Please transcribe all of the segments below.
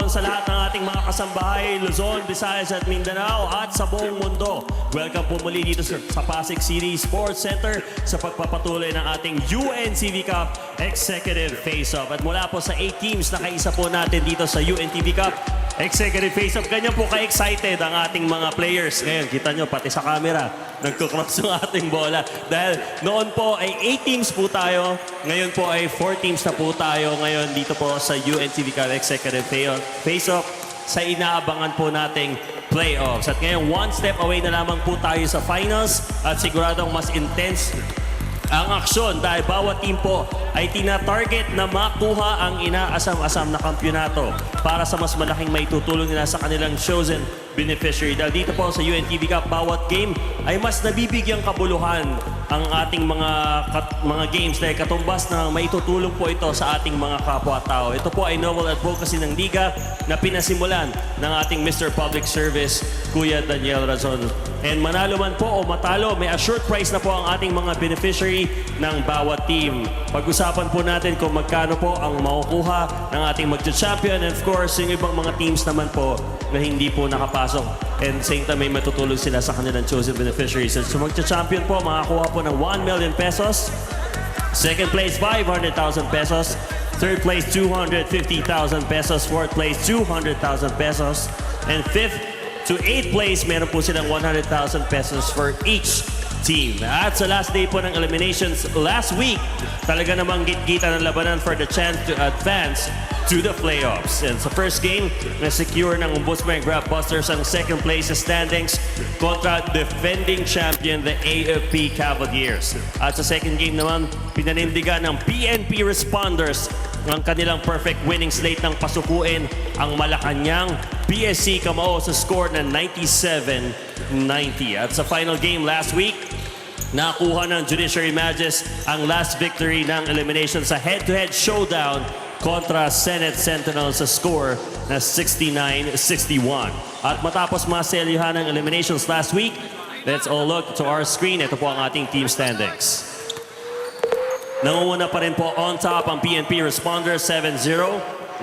hapon sa lahat ng ating mga kasambahay, Luzon, Visayas at Mindanao at sa buong mundo. Welcome po muli dito sa Pasig City Sports Center sa pagpapatuloy ng ating UNTV Cup Executive Face-Off. At mula po sa 8 teams na kaisa po natin dito sa UNTV Cup Executive Face-Off, ganyan po ka-excited ang ating mga players. Ngayon, kita nyo, pati sa camera, nagkukross yung ating bola. Dahil noon po ay 8 teams po tayo, ngayon po ay 4 teams na po tayo ngayon dito po sa UNTV Cup Executive Face-Off sa inaabangan po nating playoffs. At ngayon, one step away na lamang po tayo sa finals at siguradong mas intense ang aksyon dahil bawat team po ay tina-target na makuha ang inaasam-asam na kampyonato para sa mas malaking maitutulong nila sa kanilang chosen beneficiary. Dahil dito po sa UNTV Cup, bawat game ay mas nabibigyang kabuluhan ang ating mga games dahil katumbas na maitutulong po ito sa ating mga kapwa-tao. Ito po ay novel advocacy ng Liga na pinasimulan ng ating Mr. Public Service, Kuya Daniel Razon. And manalo man po o matalo, may assured prize na po ang ating mga beneficiary ng bawat team. Pag-usapan po natin kung magkano po ang makukuha ng ating magcha-champion and of course, yung ibang mga teams naman po na hindi po nakapasok and same time may matutulong sila sa kanilang chosen beneficiaries. So magcha-champion po, makakuha po ng 1 million pesos. Second place, 500,000 pesos. Third place, 250,000 pesos. Fourth place, 200,000 pesos. And fifth to 8th place, meron po silang 100,000 pesos for each team. At sa last day po ng eliminations last week, talaga namang git-gita ng labanan for the chance to advance to the playoffs. And sa first game, na-secure ng Ombudsman Grab-Busters ang second place sa standings kontra defending champion, the AFP Cavaliers. At sa second game naman, pinanindigan ng PNP Responders ang kanilang perfect winning slate ng pasukuin ang Malacanang PSC Camao sa score na 97-90. At sa final game last week, nakuha ng Judiciary Magus ang last victory ng elimination sa head-to-head showdown kontra Senate Sentinels sa score na 69-61. At matapos maselyuhan ng eliminations last week, let's all look to our screen. Ito po ang ating team standings. Nangunguna pa rin po on top ang PNP Responders 7-0,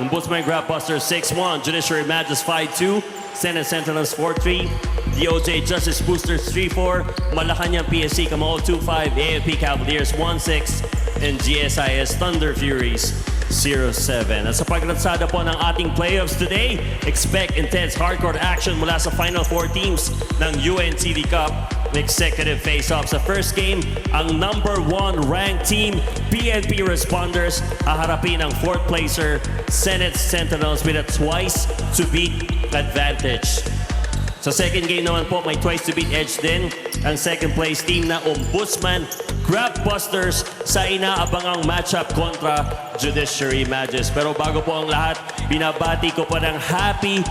Ombudsman Grab-Busters 6-1, Judiciary Magus 5-2, Senate Sentinels 4-3, DOJ Justice Boosters 3-4, Malacanang PSC Camao 2-5, AFP Cavaliers 1-6, and GSIS Thunder Furies 0-7. At sa pagratsada po ng ating playoffs today, expect intense hardcore action mula sa final 4 teams ng UNTV Cup Executive Face-Off. Sa first game, ang number 1 ranked team, PNP Responders, haharapin ang 4th placer, Senate Sentinels with a twice-to-beat advantage. Sa second game naman po, may twice-to-beat edge din ang second place team na Ombudsman Grab-Busters sa inaabangang matchup kontra Judiciary Magus. Pero bago po ang lahat, binabati ko po ng happy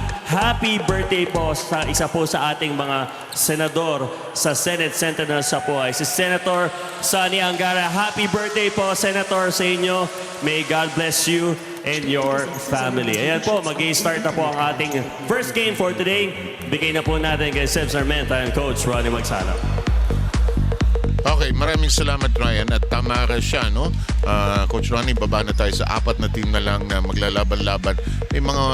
birthday po sa isa po sa ating mga senador sa Senate Sentinels sa po ay si Senator Sonny Angara. Happy birthday po, Senator, sa inyo. May God bless you and your family. Ayan po, mag-i-start na po ang ating first game for today. Bigay na po natin kay Seb Sarmenta and Coach Ronnie Magsana. Okay, maraming salamat Ryan at tama ka siya, no? Coach Ronnie, baba na tayo sa 4 na team na lang na maglalaban-laban.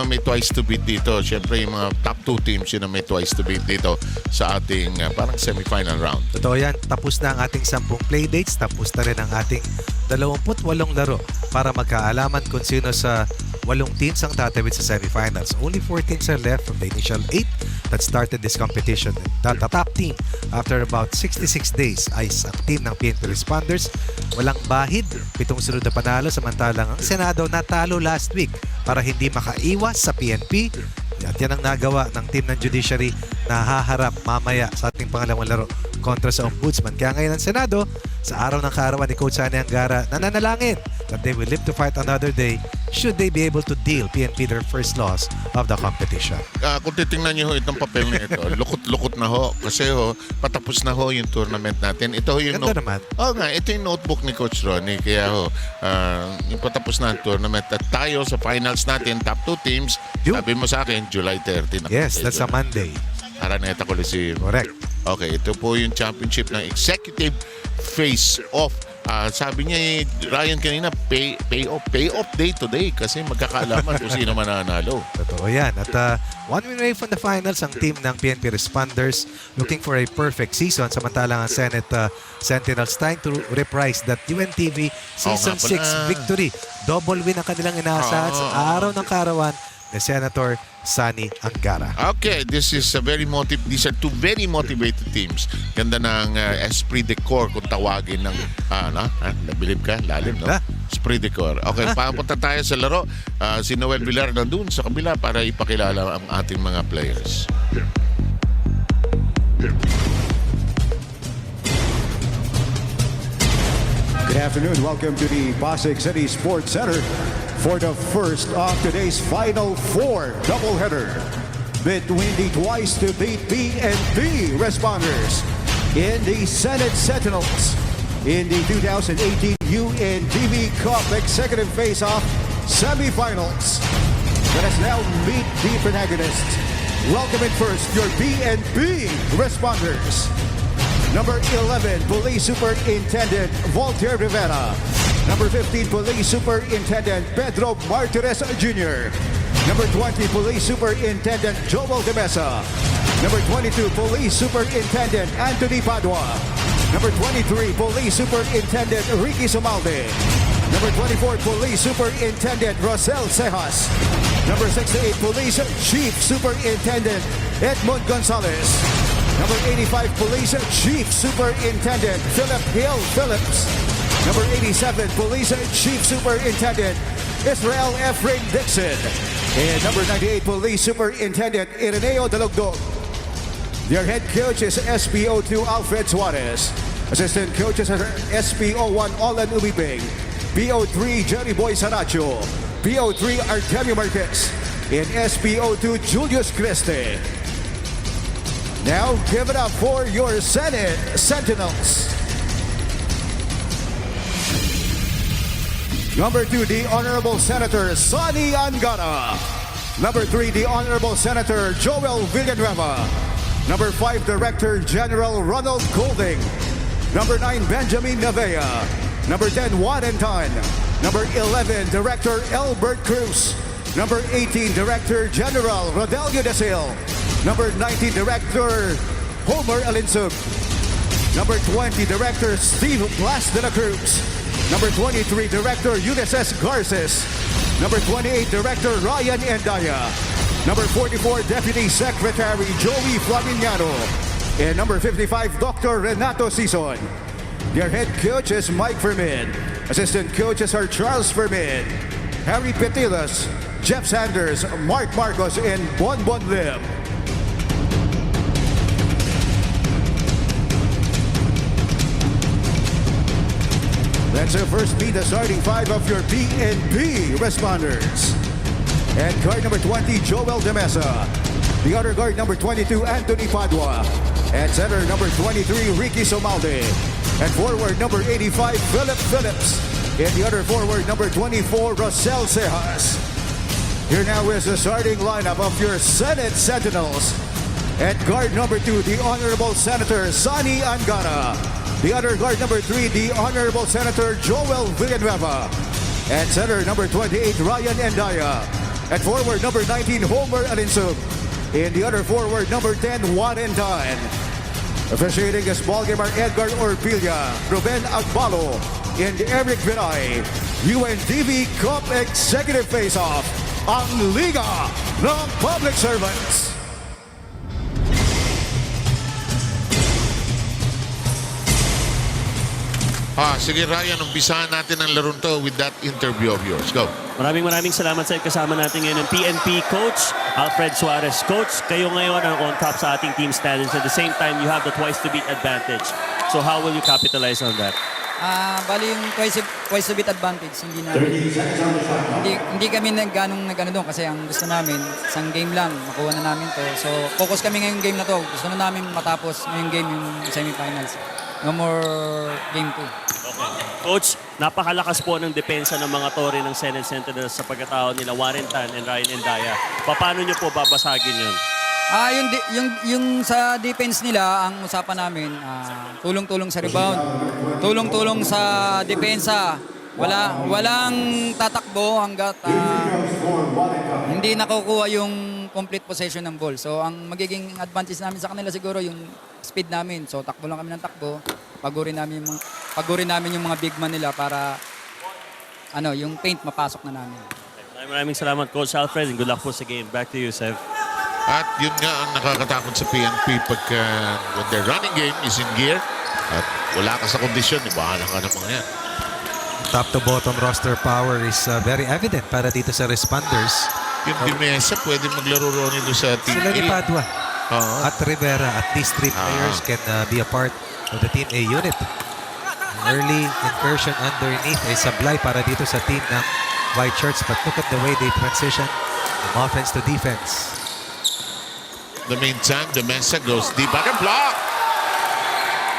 May twice to beat dito. Siyempre yung mga top 2 teams yun na may twice to beat dito sa ating parang semifinal round. Totoo yan. Tapos na ang ating 10 playdates. Tapos na rin ang ating 28 laro para magkaalaman kung sino sa 8 teams ang tatawid sa semifinals. Only 4 teams are left from the initial 8 that started this competition. The top team after about 66 days ay ang team ng PNP Responders. Walang bahid, 7 sunod na panalo, samantalang ang Senado natalo last week para hindi makaiwas sa PNP. At yan ang nagawa ng team ng Judiciary na haharap mamaya sa ating pangalawang laro kontra sa Ombudsman. Kaya ngayon ang Senado, sa araw ng kaarawan ni Coach Sonny Angara, nananalangin that they will live to fight another day should they be able to deal PNP their first loss of the competition. Kung titingnan niyo itong papel na ito, lukot-lukot na ho. Kasi patapos na ho yung tournament natin. Ito yung naman. Ito yung notebook ni Coach Ronnie. Kaya yung patapos na ang tournament. At tayo sa finals natin, top 2 teams, sabi mo sa akin, July 30. Yes, that's a Monday. Araneta Coliseum. Correct. Okay, ito po yung championship ng Executive Face-Off Sabi niya Ryan kanina, pay off day today kasi magkakaalaman kung sino mananalo. Totoo yan. At one win away from the finals ang team ng PNP Responders looking for a perfect season. Samantalang ang Senate Sentinels trying to reprise that UNTV Season nga 6 pala. victory. Double win ang kanilang inaasahan sa araw ng karawan ni Senator Sani Angara. Okay, these are two very motivated teams. Ganda ng esprit de corps kung tawagin ng nabilib ka, lalim, no? Esprit de corps. Okay, papunta tayo sa laro. Si Noel Villar nandun sa kabila para ipakilala ang ating mga players. Good afternoon. Welcome to the Pasig City Sports Center for the first of today's Final Four doubleheader between the twice-to-beat PNP Responders in the Senate Sentinels in the 2018 UNTV Cup Executive Face-Off Semifinals. Let us now meet the protagonists. Welcome in first, your PNP Responders. Number 11, Police Superintendent Voltaire Rivera. Number 15, Police Superintendent Pedro Martirez Jr. Number 20, Police Superintendent Joel De Mesa. Number 22, Police Superintendent Anthony Padua. Number 23, Police Superintendent Ricky Somalde. Number 24, Police Superintendent Rosel Cejas. Number 68, Police Chief Superintendent Edmond Gonzalez. Number 85, Police Chief Superintendent Philip Hill Phillips. Number 87, Police Chief Superintendent Israel Efrain Dixon. And number 98, Police Superintendent Ireneo Dalugdog. Their head coach is SPO2 Alfred Suarez. Assistant coaches are SPO1 Olan Umibing, PO3 Jerry Boy Saracho, PO3 Artemio Marquez, and SPO2 Julius Creste. Now, give it up for your Senate Sentinels. Number 2, the Honorable Senator Sani Angara. Number 3, the Honorable Senator Joel Villanueva. Number 5, Director General Ronald Golding. Number 9, Benjamin Navea. Number 10, Wadenton. Number 11, Director Albert Cruz. Number 18, Director General Rodelio Desil. Number 19, Director Homer Alinsug. Number 20, Director Steve Blas de la Cruz. Number 23, Director Ulysses Garces. Number 28, Director Ryan Endaya. Number 44, Deputy Secretary Joey Flaminiano. And number 55, Dr. Renato Sison. Their head coach is Mike Fermin. Assistant coaches are Charles Fermin, Harry Petilas, Jeff Sanders, Mark Marcos, and Bonbon Lim. Let's first meet the starting five of your PNP Responders. And guard number 20, Joel De Mesa. The other guard number 22, Anthony Padua. And center number 23, Ricky Somalde. And forward number 85, Philip Phillips. And the other forward number 24, Rosel Cejas. Here now is the starting lineup of your Senate Sentinels. At guard number 2, the Honorable Senator Sani Angara. The other guard number 3, the Honorable Senator Joel Villanueva. At center number 28, Ryan Endaya. At forward number 19, Homer Alinsug. In the other forward number 10, Wadenton. Officiating this ballgame are Edgar Orpilla, Ruben Agbalo, and Eric Vinay. UNTV Cup Executive Face-Off ang Liga ng Public Servants. Sige Ryan, umpisahan natin ang laro to with that interview of yours. Go. Maraming salamat sa kasama natin ngayon ng PNP Coach Alfred Suarez. Coach, kayo ngayon ang on top sa ating team standings. At the same time, you have the twice-to-beat advantage. So how will you capitalize on that? Bali yung twice to beat advantage, hindi kami nagano doon kasi ang gusto namin, isang game lang, makuha na namin to. So, focus kami ngayong game na to. Gusto na namin matapos ngayong game, yung semifinals. No more game 2. Coach, napakalakas po ng depensa ng mga tore ng Senate Sentinels sa pagkatao nila Warentan and Ryan Endaya. Paano nyo po babasagin yun? Yung sa defense nila, ang usapan namin, tulong-tulong sa rebound, tulong-tulong sa depensa. Walang tatakbo hanggat hindi nakukuha yung complete possession ng ball. So ang magiging advantage namin sa kanila siguro yung speed namin. So takbo lang kami ng takbo. Pagurin namin yung mga big man nila para yung paint mapasok na namin. Maraming salamat, Coach Alfred, and good luck po sa game. Back to you, Sev. At yun nga ang nakakatakot sa PNP pagka when their running game is in gear at wala ka sa kondisyon, bahala ka naman yan. Top to bottom roster power is very evident para dito sa Responders. Yung Dimesa pwede maglaro ron doon sa team Sila ni A. Padua at Rivera, at least 3 players can be a part of the Team A unit. Early incursion underneath ay sablay para dito sa team ng White Shirts, but look at the way they transition from offense to defense. The meantime, Dimesa goes deep under block.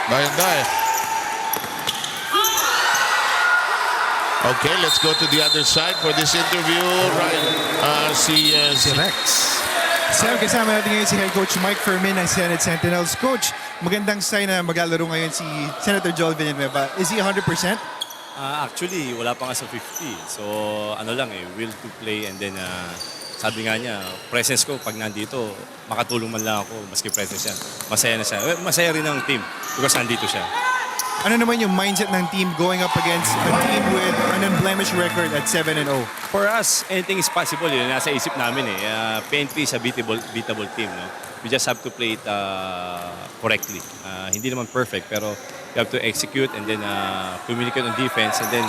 Bayanday. Okay, let's go to the other side for this interview. Right, si Rex. Sir, kasama natin ngayon si Head Coach Mike Fermin ng Senate Sentinels. Coach, magandang sign na maglalaro ngayon si Senator Joel Villanueva. Is he 100%? Actually, wala pa nga sa 50. So, will to play, and then sabi nga niya, presence ko pag nandito, makatulong man lang ako, maski presence yan. Masaya na siya. Masaya rin ang team because nandito siya. Ano naman yung mindset ng team going up against a team with an unblemished record at 7-0? For us, anything is possible. Yun, nasa isip namin eh. PNP is a beatable team. No? We just have to play it correctly. Hindi naman perfect, pero we have to execute and then communicate on defense and then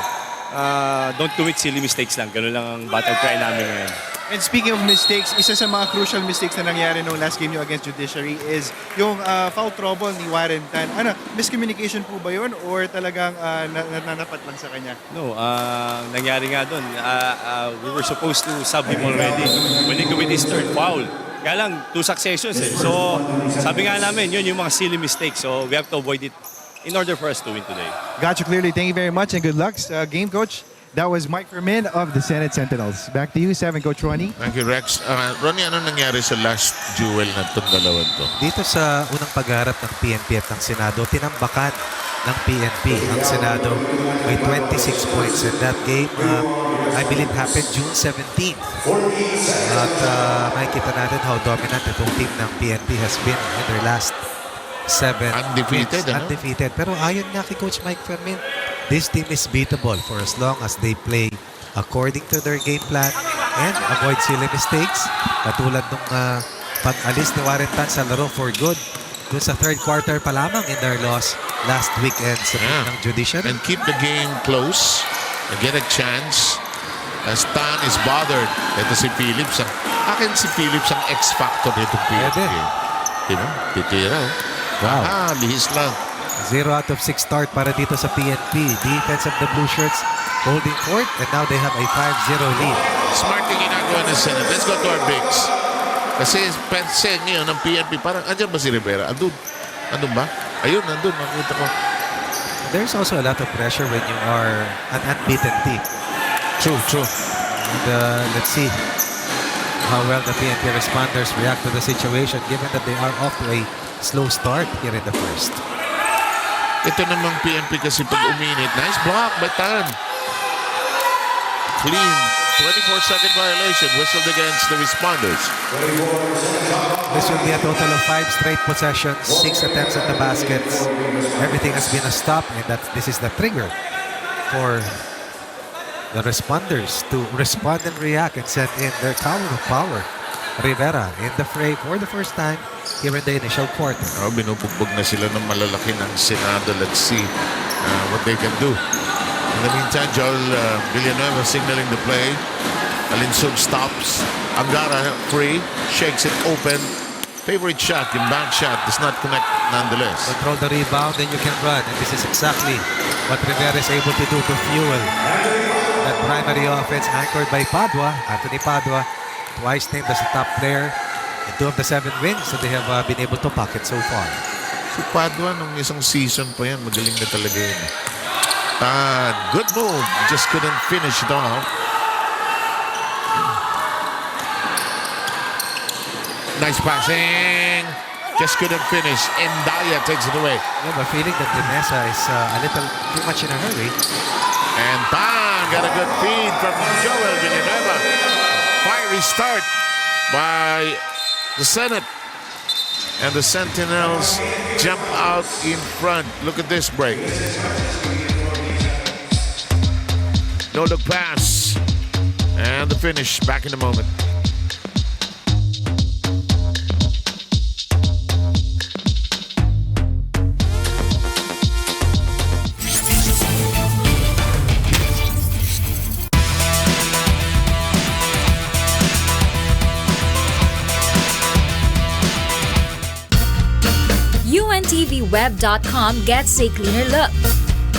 don't commit silly mistakes lang. Ganun lang ang battle cry namin ngayon. And speaking of mistakes, isa sa mga crucial mistakes na nangyari nung last game nyo against Judiciary is yung foul trouble ni Warren Tan. Miscommunication po ba yun or talagang nanapat lang sa kanya? No, nangyari nga doon. We were supposed to sub him already. When he committed his third foul. Kaya lang, 2 successions eh. So, sabi nga namin, yun yung mga silly mistakes. So, we have to avoid it in order for us to win today. Got you clearly. Thank you very much and good luck sa game, Coach. That was Mike Fermin of the Senate Sentinels. Back to you, 7, Coach Ronnie. Thank you, Rex. Ronnie, ano nangyari sa last duel na itong dalawan to? Dito sa unang pagharap ng PNP at ng Senado, tinambakan ng PNP ang Senado may 26 points. And that game, I believe, happened June 17th. At makikita natin how dominant itong team ng PNP has been in their last 7 Undefeated, wins. ano? Undefeated. Pero ayon nga kay Coach Mike Fermin, this team is beatable for as long as they play according to their game plan and avoid silly mistakes. Katulad nung pag-alis ni Warren Tan sa laro for good dun sa third quarter pa lamang in their loss last weekend sa team ng Judiciary. And keep the game close and get a chance as Tan is bothered. Ito si Phillips. Akin si Phillips ang X-factor nito PNP. Diba? Titira. Wow. Lihis lang. 0 out of 6 start para dito sa PNP. Defense of the Blue Shirts holding court, and now they have a 5-0 lead. Smart yung ginagawa ng Senate. Let's go to our bigs. Kasi penseng yun ng PNP. Parang, andyan ba si Rivera? Andun ba? Ayun, andun. Nakita ko. There's also a lot of pressure when you are an unbeaten team. True. And let's see how well the PNP Responders react to the situation given that they are off to a slow start here in the first. Ito namang PNP kasi pag uminit. Nice block by Tan. Clean. 24-second violation. Whistled against the Responders. This will be a total of 5 straight possessions, 6 attempts at the baskets. Everything has been a stop, and this is the trigger for the Responders to respond and react and set in their tower of power. Rivera in the fray for the first time here in the initial quarter. Binubugbog na sila ng malalaki ng Senado. Let's see what they can do. In the meantime, Joel Villanueva signaling the play. Alinsug stops. Angara free. Shakes it open. Favorite shot, yung bank shot, does not connect nonetheless. Control the rebound and you can run. And this is exactly what Rivera is able to do to fuel that primary offense anchored by Padua. Anthony Padua, twice named as the top player in 2 of the 7 wins that they have been able to pocket so far. Si Padua, nung isang season pa yan, magaling na talaga yun. Good move. Just couldn't finish it off. Nice passing. Just couldn't finish. Indaya takes it away. I have a feeling that Dimesa is a little too much in a hurry. And bang! Got a good feed from Joel Villanueva. Fiery start by the Senate. And the Sentinels jump out in front. Look at this break. No look pass. And the finish back in a moment. UNTVWeb.com gets a cleaner look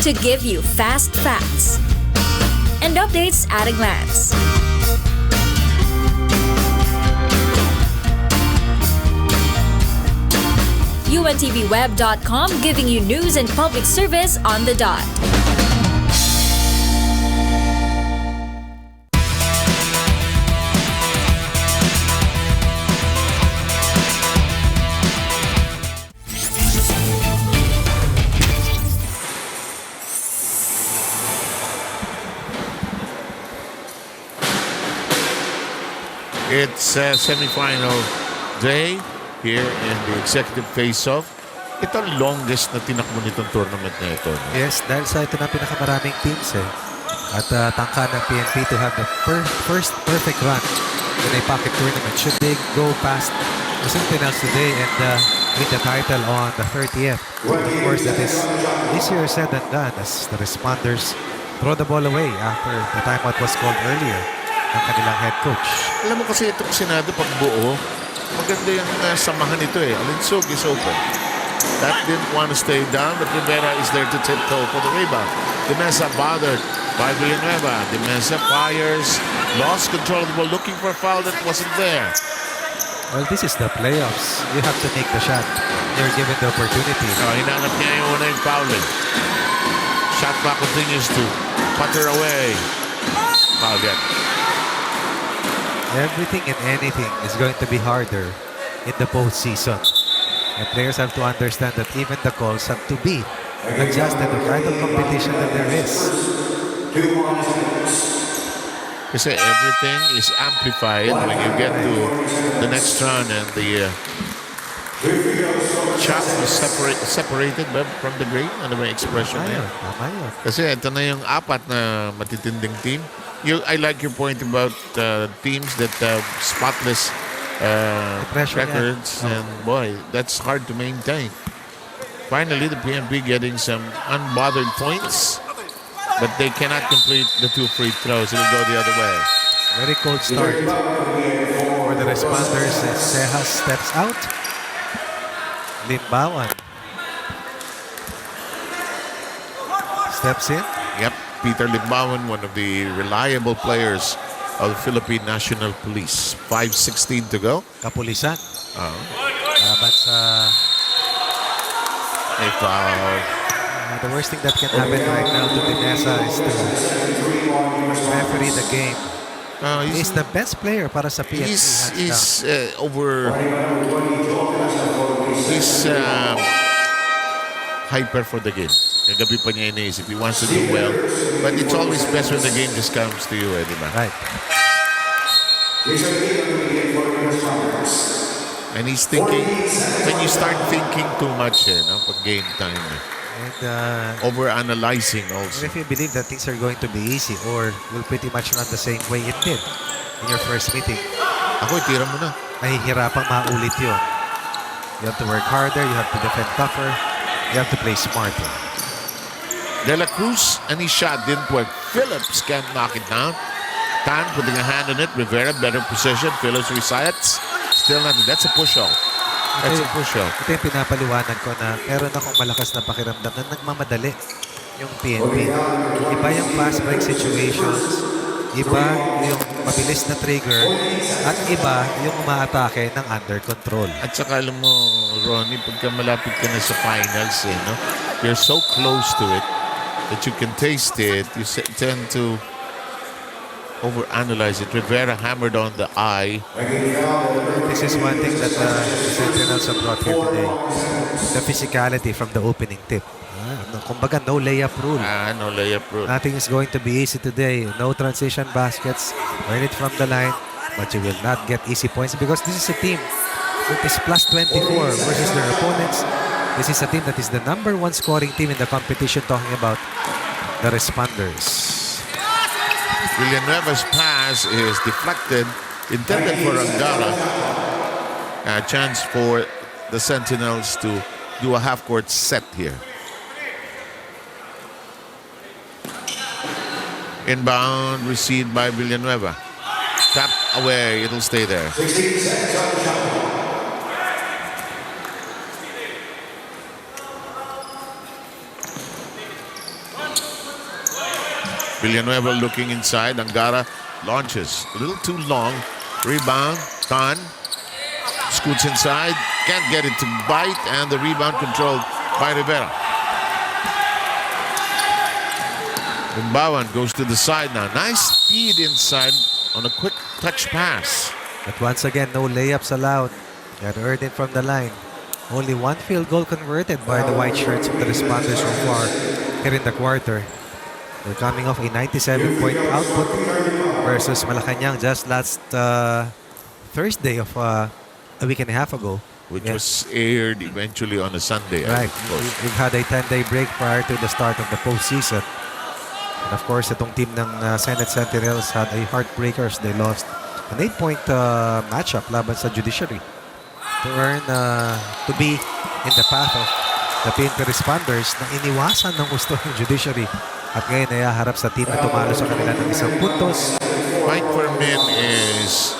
to give you fast facts and updates at a glance. UNTVWeb.com giving you news and public service on the dot. It's a semi-final day here in the executive face-off. Ito ang longest na tinakbo nitong tournament na ito. No? Yes, dahil sa ito na pinakamaraming teams eh. At tangka ng PNP to have the first perfect run in a pocket tournament. Should they go past the Sentinels today and win the title on the 30th? Of course, that is easier said than done as the Responders throw the ball away after the timeout was called earlier ng kanilang head coach. Alam mo kasi itong Senado pag buo, maganda yung samahan nito eh. Alinsug is open. That didn't want to stay down, but Rivera is there to tiptoe for the rebound. Dimesa bothered by Villanueva. Dimesa fires, lost control of the ball, looking for a foul that wasn't there. Well, this is the playoffs. You have to take the shot. You're given the opportunity. Hinanap niya yung una yung fouling. Shot clock continues to putter away. Foul yet. Everything and anything is going to be harder in the postseason. And players have to understand that even the calls have to be adjusted to the kind of competition that there is. Kasi everything is amplified when you get to the next round and the shot was separated from the grain. Ano ba yung expression na yun? Tama yun. Kasi ito na yung apat na matitinding team. I like your point about teams that have spotless records. And boy, that's hard to maintain. Finally, the PNP getting some unbothered points, but they cannot complete the 2 free throws. It'll go the other way. Very cold start for the Responders as Cejas steps out. Limbawan steps in. Yep, Peter Limbawan, one of the reliable players of the Philippine National Police. 5:16 to go. Kapulisan. Laban sa... A foul. The worst thing that can happen right now to Dimesa is to referee the game. He's the best player para sa PNP. He's hyper for the game. Kagabi pa niya iniisip. He wants to do well. But it's always best when the game just comes to you, di ba? Right. And he's thinking, when you start thinking too much, no, pag game time, And over-analyzing also. if you believe that things are going to be easy or will pretty much run the same way it did in your first meeting, Ako, tira mo na. nahihirapang maulit yun. You have to work harder, you have to defend tougher, you have to play smarter. De La Cruz, and his shot didn't work. Phillips can't knock it down. Tan putting a hand on it. Rivera, better position. Phillips resets. Still not. That's a push-off. That's a push-off. Ito yung pinapaliwanag ko na meron akong malakas na pakiramdam na nagmamadali yung PNP. Iba yung fast break situations, iba yung mabilis na trigger, at iba yung umaatake ng under control. At saka alam mo, Ronnie, pagka malapit ka na sa finals, no? You're so close to it that you can taste it. You tend to overanalyze it. Rivera hammered on the eye. This is one thing that the Sentinels have brought here today. The physicality from the opening tip. Kumbaga, no layup rule. No layup rule. Nothing is going to be easy today. No transition baskets. Earn it from the line. But you will not get easy points because this is a team that is plus 24 versus their opponents. This is a team that is the #1 scoring team in the competition, talking about the Responders. Villanueva's pass is deflected, intended for Angara. A chance for the Sentinels to do a half-court set here. Inbound received by Villanueva. Tapped away, it'll stay there. Villanueva looking inside. Angara launches. A little too long. Rebound. Tan scoots inside. Can't get it to bite. And the rebound controlled by Rivera. Umbawan goes to the side now. Nice speed inside on a quick touch pass. But once again, no layups allowed. Got earned it from the line. Only one field goal converted by the white shirts of the Responders so far here in the quarter. They're coming off a 97-point output versus Malacanang just last Thursday of a week and a half ago. Which was aired eventually on a Sunday. Right. We've had a 10-day break prior to the start of the postseason. And of course, itong team ng Senate Sentinels had a heartbreakers. They lost an 8-point matchup laban sa Judiciary to earn to be in the path of the PNP Responders na iniwasan ng gusto ng Judiciary at ngayon ay haharap sa team na tumalo sa kanila ng 1 puntos. Mike Fermin is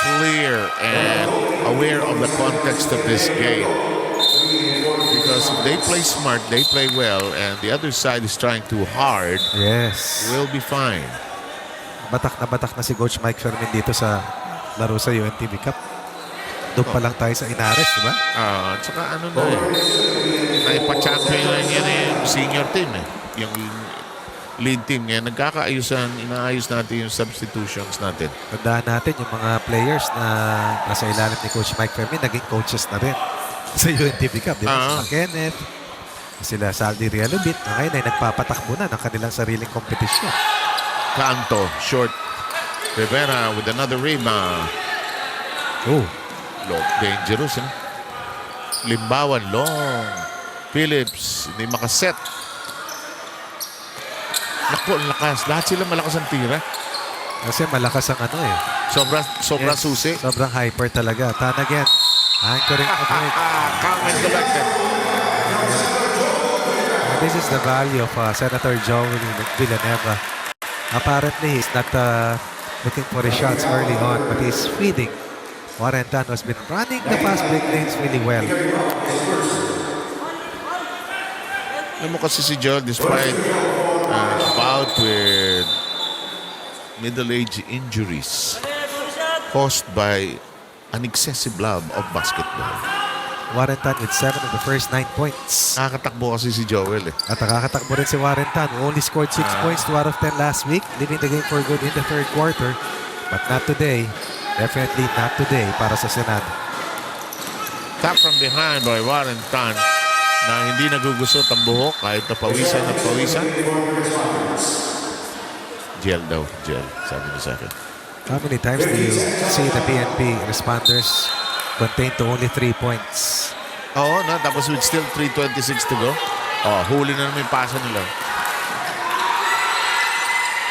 clear and aware of the context of this game. Because if they play smart, they play well, and the other side is trying too hard, Yes. we'll be fine. Batak na si Coach Mike Fermin dito sa laro sa UNTV Cup. Doon pa lang tayo sa Inares, di ba? At saka ano na naipa-champion na yan yung senior team Yung lead team niya, inaayos natin yung substitutions natin. Tandaan natin yung mga players na nasa ilalim ni Coach Mike Fermin, naging coaches na rin sa UNTV Cup. Di ba? Si Kenneth, sila Saldi Realubit, na ngayon ay nagpapatakbo na ng kanilang sariling kompetisyon. Canto, short. Rivera with another rebound. Oh, Dangerous, Limbawan, long. Phillips, hindi makaset. Naku, ang lakas. Lahat sila malakas ang tira. kasi malakas ang Sobra susi. Sobrang hyper talaga. Tan again. Anchoring the break. Calm and collected. This is the value of Senator Joel Villanueva. Apparently, he's not looking for his shots early on, but he's feeding. Warren Tan has been running the fast break lanes really well. Alam mo kasi si Joel, despite bout with middle-age injuries caused by an excessive love of basketball. Warren Tan with 7 of the first 9 points. Nakakatakbo kasi si Joel At nakakatakbo rin si Warren Tan, who only scored 6 points 2 out of 10 last week, leaving the game for good in the third quarter. But not today. Definitely not today para sa Senado. Tap from behind by Warren Tan na hindi nagugusot ang buhok kahit napawisan at pawisan. Gel daw, gel, sabi ni Saka. How many times do you see the PNP Responders contained to only 3 points? Oo, no? Tapos with still 3:26 to go. Huli na naman yung pasa nila.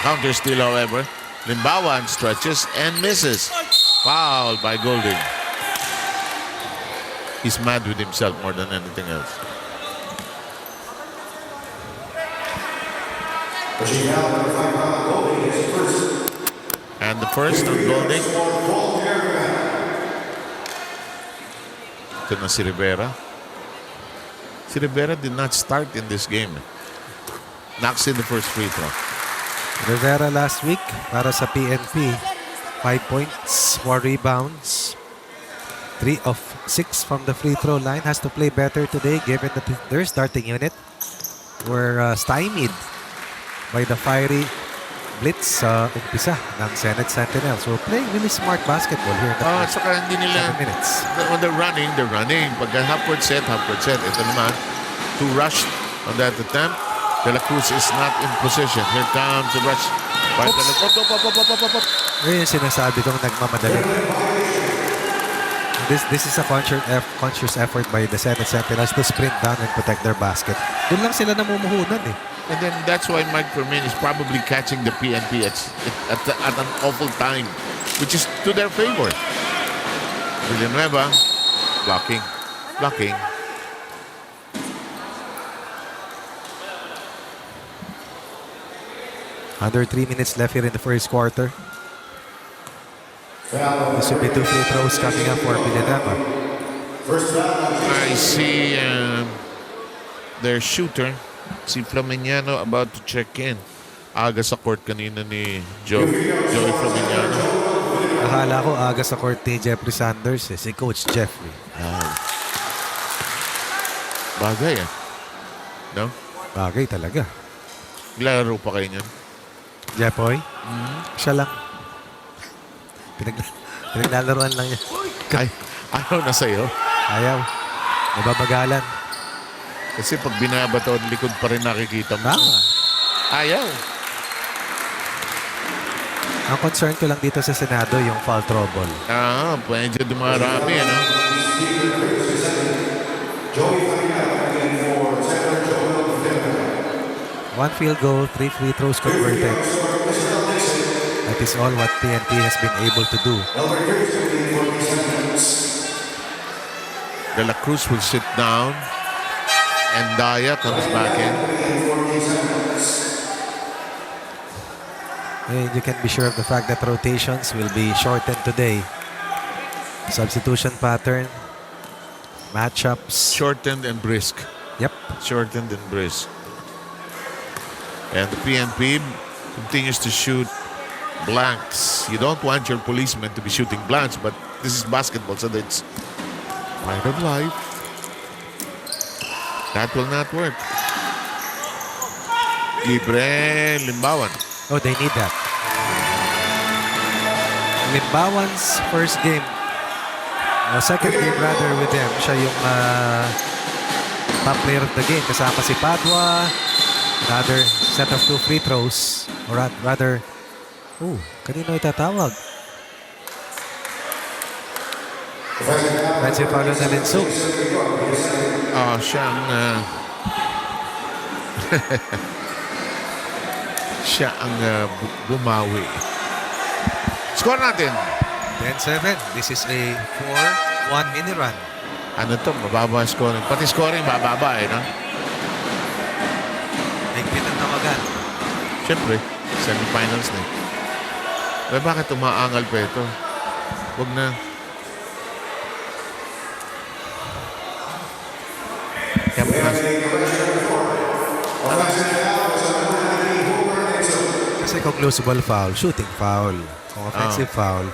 Counter steal, however. Limbawan stretches and misses. Foul by Golding. He's mad with himself more than anything else. And the first on Golding. Ito na si Rivera. Si Rivera did not start in this game. Knocks in the first free throw. Rivera last week para sa PNP. 5 points, 4 rebounds. 3 of 6 from the free throw line. Has to play better today given that their starting unit were stymied by the fiery blitz sa umpisa ng Senate Sentinels. So playing really smart basketball here in the Ah, first saka hindi nila 7 minutes. when they're running. Pag half-court set. Ito naman, too rushed on that attempt. De La Cruz is not in position. Here comes the rush. By De La Cruz. Op. Ngayon yung sinasabi kong nagmamadali. This is a conscious effort by the Senate Sentinels to sprint down and protect their basket. Doon lang sila namumuhunan eh. And then that's why Mike Fermin is probably catching the PNP at an awful time, which is to their favor. Villanueva, blocking. Under 3 minutes left here in the first quarter. This will be 2 free throws coming up for Villanueva. I see their shooter, si Flaminiano, about to check in. Aga sa court kanina ni Joey Flaminiano. Akala ko aga sa court ni Jeffrey Sanders si Coach Jeffrey. Bagay No? Bagay talaga. Laro pa kayo niyan. Jeffoy? Siya lang. Pinaglalaroan lang niya. Ay, ayaw na sa'yo. Ayaw. Nababagalan. Kasi pag binabato, likod pa rin nakikita mo. Tama. Ayaw. Ang concern ko lang dito sa Senado yung foul trouble. Medyo dumarami, ano? One field goal, 3 free throws converted. That is all what PNP has been able to do. De La Cruz will sit down. And Daya comes back in. And you can be sure of the fact that rotations will be shortened today. Substitution pattern, matchups. Shortened and brisk. Yep. Shortened and brisk. And the PNP continues to shoot blanks. You don't want your policemen to be shooting blanks, but this is basketball, so that's part of life. That will not work. Libre Limbawan. Oh, they need that. Limbawan's first game, second game rather with them, siya yung top player of the game. Kasama si Padua, another set of 2 free throws. Or rather, kanino itatawag? Medyo foul na Linsog. Siya ang bumawi. Score natin. 10-7. This is a 4-1 mini run. Ano to? Mababa ang scoring. Pati scoring, bababa no? Higpit ang tawagan. Siyempre, semifinals na. Bakit umaangal pa ito? Huwag na. Kasi kung close ball foul, shooting foul. Kung offensive foul,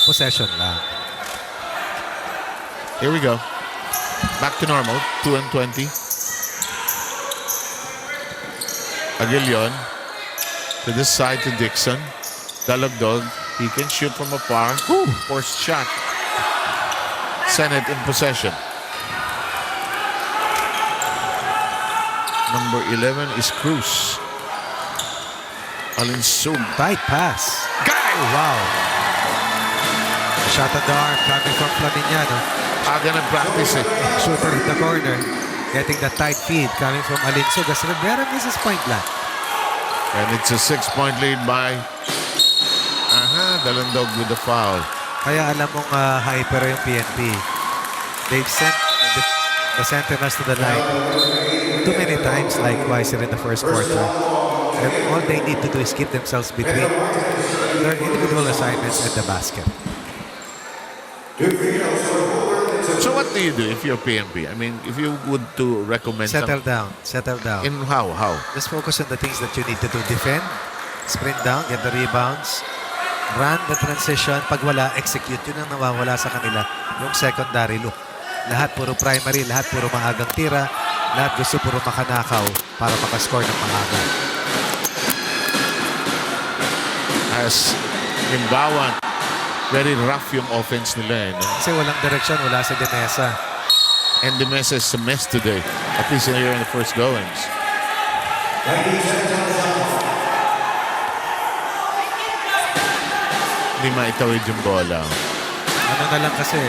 possession lang. Here we go. Back to normal. 2-20. Aguilion. To this side to Dixon. Dalagdog. He can shoot from afar. Forced shot. Senate in possession. Number 11 is Cruz. Alinsug. Tight pass. Guy! Wow. Shot at the arm coming from Flaminiano. Aga ng practice Shooter in the corner. Getting the tight feed coming from Alinsug as Rivera misses point blank. And it's a 6-point lead by Dalagdog with the foul. Kaya alam mong hyper yung PNP. They've sent the Sentinels to the line too many times, likewise here in the first quarter. And all they need to do is keep themselves between their individual assignments and the basket. So what do you do if you're PNP? I mean, if you would to recommend Settle down. Settle down. in how? Just focus on the things that you need to do. Defend, sprint down, get the rebounds, run the transition. Pag wala, execute. Yun ang nawawala sa kanila. Yung secondary look. Lahat puro primary, lahat puro maagang tira, lahat gusto puro makanakaw para makascore ng maaga. as Limbawan. Very rough yung offense nila. No? Kasi walang direksyon mula sa Demesa. And the mess is a mess today. At least here in the first goings. Hindi maitawid yung bola. Ano na lang kasi.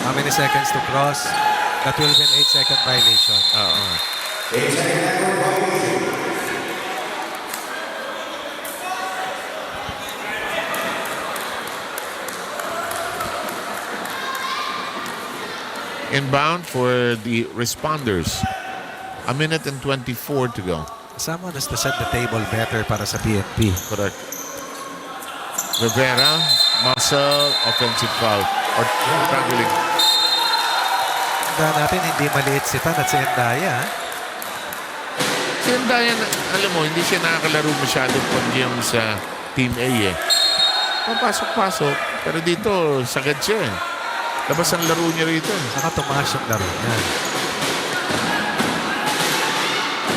How many seconds to cross? That will be an 8-second violation. Oo. Inbound for the Responders. 1 minute and 24 to go. Someone has to set the table better para sa PNP. Correct. Rivera, muscle, offensive foul. Or traveling. Tandaan natin, hindi maliit si Tan at si Endaya. Ha? Si Dayan, alam mo, hindi siya nakakalaro masyado pag yung sa Team A eh. Papasok-pasok. Pero dito, sagad siya eh. Labas ang laro niya rito. Saka tumaas yung laro niya.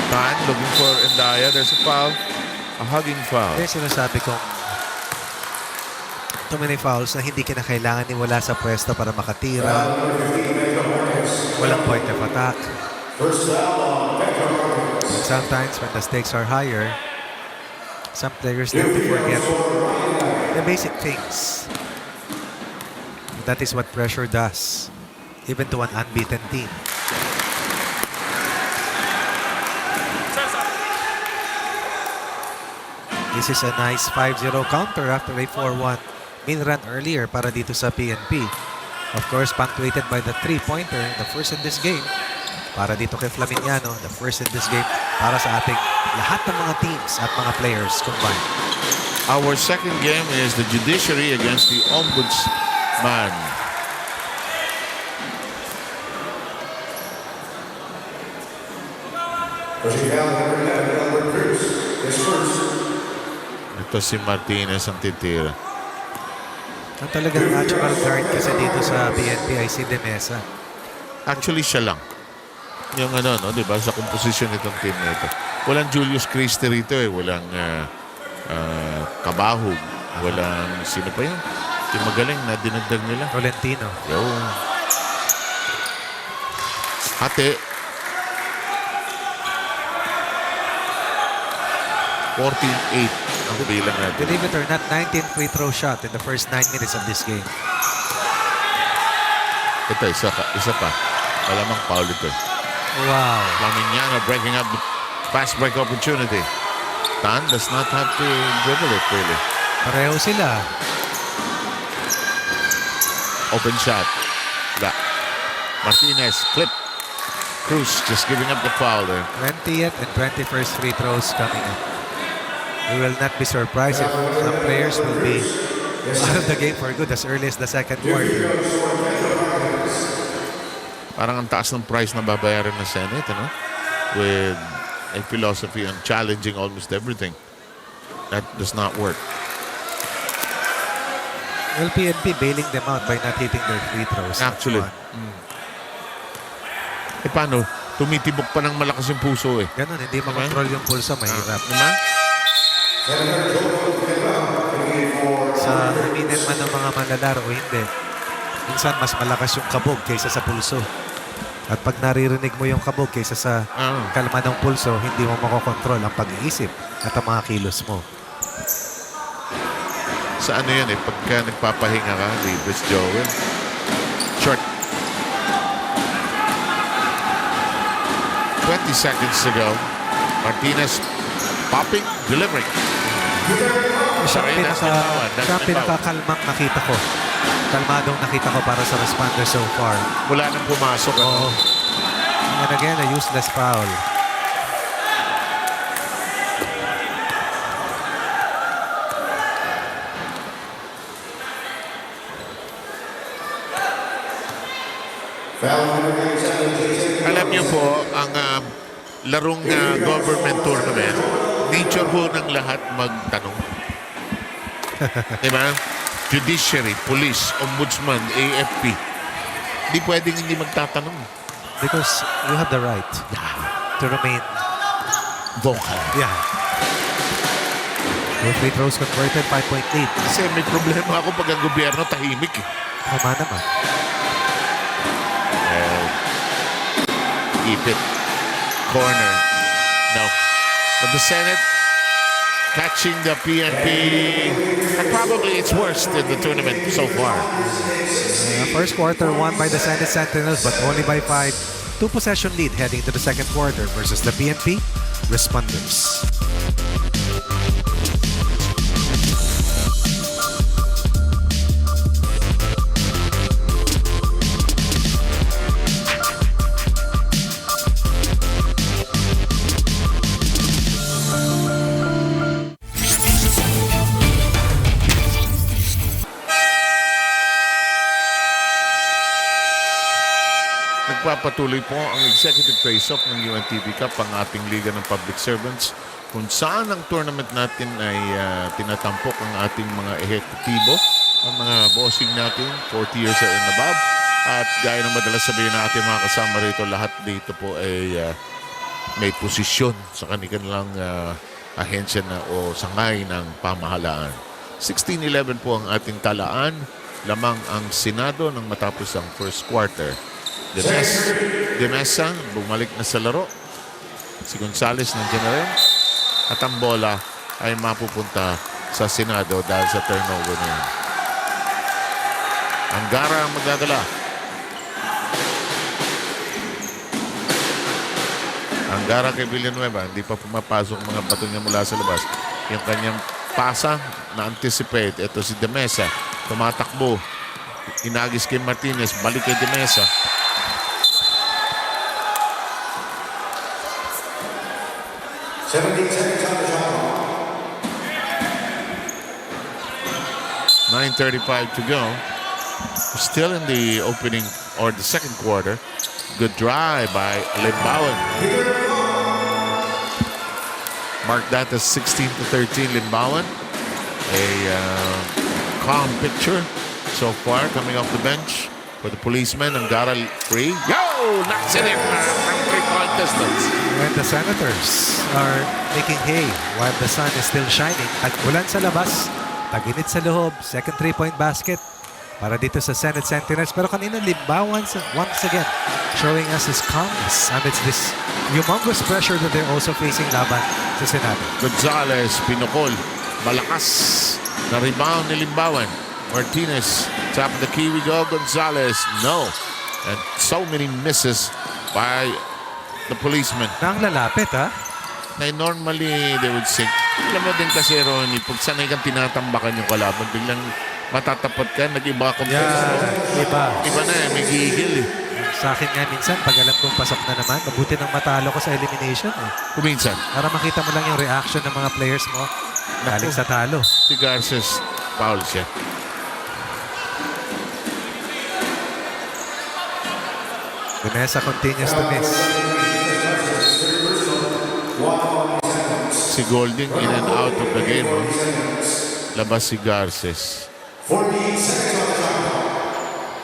Tan looking for Endaya. There's a foul. A hugging foul. Kaya sinasabi kong too many fouls na hindi kinakailangan ni wala sa pwesto para makatira. Walang point of attack. And sometimes when the stakes are higher, some players tend to forget the basic things. That is what pressure does, even to an unbeaten team. This is a nice 5-0 counter after a 4-1 min-run earlier para dito sa PNP. Of course, punctuated by the 3-pointer, the first in this game. Para dito kay Flaminiano, the first in this game para sa ating lahat ng mga teams at mga players combined. Our second game is the Judiciary against the Ombudsman. Ito si Martinez ang titira. Ang talagang natural guard kasi dito sa PNP ay si Demesa. Actually, siya lang. Yung ano, no, di ba, sa composition nitong team na ito. Walang Julius Christie rito eh. Walang Kabahog. Walang, sino pa yun? Yung magaling na dinagdag nila. Tolentino. Yo. Ate. 14-8 ang bilang natin. Believe it or not, 19 free throw shot in the first 9 minutes of this game. Ito, isa pa. Malamang foul ito. Wow. Flaminiano breaking up the fast break opportunity. Tan does not have to dribble it really. Pareho sila. Open shot. Martinez clip. Cruz just giving up the foul there. 20th and 21st free throws coming up. We will not be surprised if some players will be out of the game for good as early as the second quarter. Parang ang taas ng price na babayaran ng Senate, ano? With a philosophy on challenging almost everything. That does not work. Well, PNP bailing them out by not hitting their free throws. Actually. Eh paano? Tumitibok pa ng malakas yung puso eh. Ganon, hindi makontrol yung pulso, mahirap. Diba? Sa aminin man ng mga manlalaro o hindi, minsan mas malakas yung kabog kaysa sa pulso. At pag naririnig mo yung kabog kaysa sa kalma ng pulso, hindi mo makokontrol ang pag-iisip at ang mga kilos mo. Sa ano yan eh, pagka nagpapahinga ka, Libres Joel. Short. 20 seconds to go. Martinez popping, delivering. Siya ang pinakakalmang nakita ko. Kalmadong nakita ko para sa responder so far. Wala nang pumasok. Oo. And again, a useless foul. Alam niyo po, ang larong government tournament, nature po ng lahat magtanong. Diba? Judiciary, Police, Ombudsman, AFP. Di pwedeng hindi magtatanong. Because you have the right to remain vocal. Yeah. 2 free throws converted, 5-point lead. Kasi may problema ako pag ang gobyerno tahimik eh. Tama naman. Keep it. Corner. No. But the Senate catching the PNP. And probably it's worst in the tournament so far. First quarter won by the Senate Sentinels but only by 5. 2-possession lead heading to the second quarter versus the PNP Responders. Nagpapatuloy po ang executive face-off ng UNTV Cup, ang ating Liga ng Public Servants, kung saan ang tournament natin ay tinatampok ang ating mga ehekutibo, ang mga bossing natin, 40 years and above. At gaya ng madalas sabihin na ating mga kasama rito, lahat dito po ay may posisyon sa kanilang ahensya na o sangay ng pamahalaan. 16-11 po ang ating talaan. Lamang ang Senado nang matapos ang first quarter. De Mesa, bumalik na sa laro. Si Gonzales nandiyan na rin. At ang bola ay mapupunta sa Senado dahil sa turnover na yan. Ang Gara ang magdadala. Ang Gara kay Villanueva, hindi pa pumapasok mga bato niya mula sa labas. Yung kanyang pasa na anticipate. Ito si De Mesa. Tumatakbo. Inagis kay Martinez. Balik kay De Mesa. 9:35 to go. Still in the opening or the second quarter. Good drive by Limbawan. Mark that as 16-13 Limbawan. A calm picture so far coming off the bench for the policeman. Angara free. Yo! Knocks it in from 3-point distance. And the Senators are making hay while the sun is still shining. Tag-ulan sa labas, taginit sa loob, second 3-point basket para dito sa Senate Sentinels. Pero kanina Limbawan once again showing us his calmness amidst this humongous pressure that they're also facing laban sa Senado. Gonzales, pinukol. Malakas na rebound ni Limbawan. Martinez, top of the key we go. Gonzales, no. And so many misses by the policeman. Nang lalapit, ha? Na normally they would sink. Alam mo din kasi, Ronnie, pag sanay kang tinatambakan yung kalaban, biglang matatapat ka, nag-iba kong Iba. Iba na eh, may gigil eh. Sa akin nga minsan, pag alam kong pasok na naman, mabuti nang matalo ko sa elimination. Eh. Kuminsan. Para makita mo lang yung reaction ng mga players mo galing sa talo. Si Garces, foul siya. De Mesa continues to miss. Si Golding in and out of the game. Oh. Labas si Garces.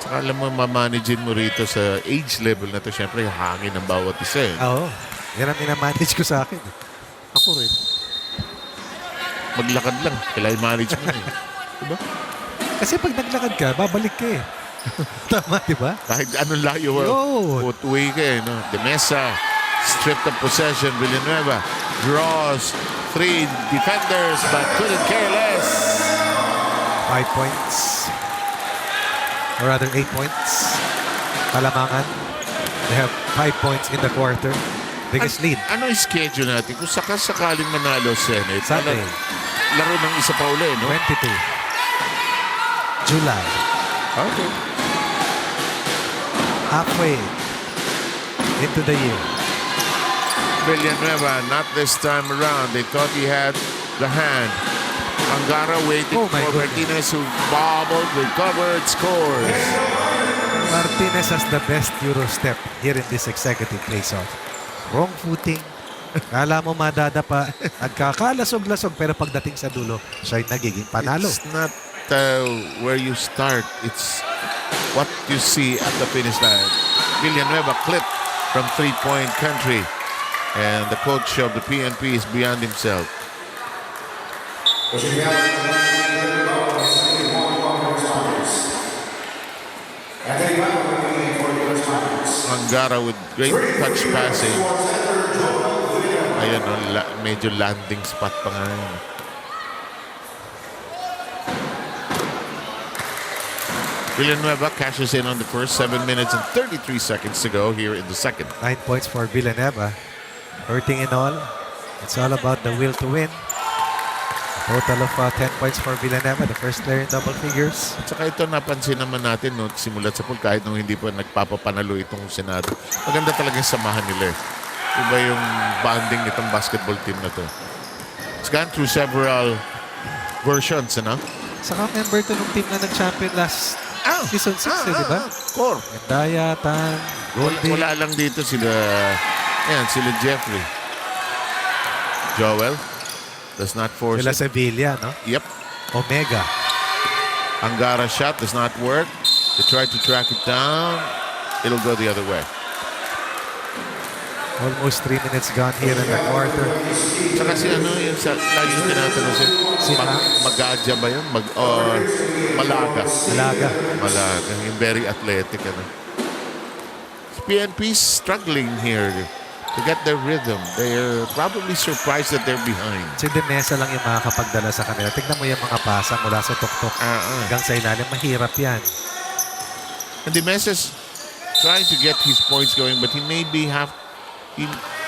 Saka alam mo, mamanagin mo rito sa age level na to, syempre hangin ng bawat isa eh. Oo. Yan ang minamanage ko sa akin. Ako rin. Maglakad lang. Kailangan manage mo eh. Diba? Kasi pag naglakad ka, babalik ka eh. Tama, di ba? Kahit anong layo. Yun. Put-way ka eh. No? De Mesa, stripped of possession. Villanueva draws 3 defenders but couldn't care less. 5 points. Or rather 8 points. Kalamangan. They have 5 points in the quarter. Biggest lead. Ano yung schedule natin? Kung sakaling manalo Senate, Sunday. Laro ng isa pa uli, no? 22. July. Okay. Halfway into the year. Villanueva, not this time around. They thought he had the hand. Angara waiting Oh my for goodness. Martinez, who bobbled, recovered, scores. Martinez has the best Euro step here in this executive face-off. Wrong footing. Kala mo madadapa. Nagkakalasog-lasog pero pagdating sa dulo, siya'y nagiging panalo. It's not where you start. It's what you see at the finish line. Villanueva clipped from 3-point country. And the coach of the PNP is beyond himself. Angara with great touch passing. Ayan, medyo landing spot pa nga yun. Villanueva cashes in on the first 7 minutes and 33 seconds to go here in the second. 9 points for Villanueva. Hurting in all. It's all about the will to win. A total of 10 points for Villanueva, the first player in double figures. At saka ito napansin naman natin no, simulat sa pool kahit nung hindi pa nagpapapanalo itong Senado. Maganda talaga yung samahan nila. Iba yung bonding nitong basketball team na to. It's gone through several versions, ano? Saka member to nung team na nag-champion last season 6, di ba? Core. Daya, Tan, Goldie. Wala lang dito sila Jeffrey. Joel does not force Sila it. Sevilla, no? Yep. Omega. Angara shot does not work. They try to track it down. It'll go the other way. Almost 3 minutes gone here in the quarter. Saka si yung lagi yung tinatanong siya, Magadja ba yun? Or Malaga? Malaga. Yung very athletic. PNP struggling here to get their rhythm. They're probably surprised that they're behind. Si Demesa lang yung makakapagdala sa kanila. Tignan mo yung mga pasa mula sa tuktok hanggang sa ilalim. Mahirap yan. And the Mesa's trying to get his points going, but he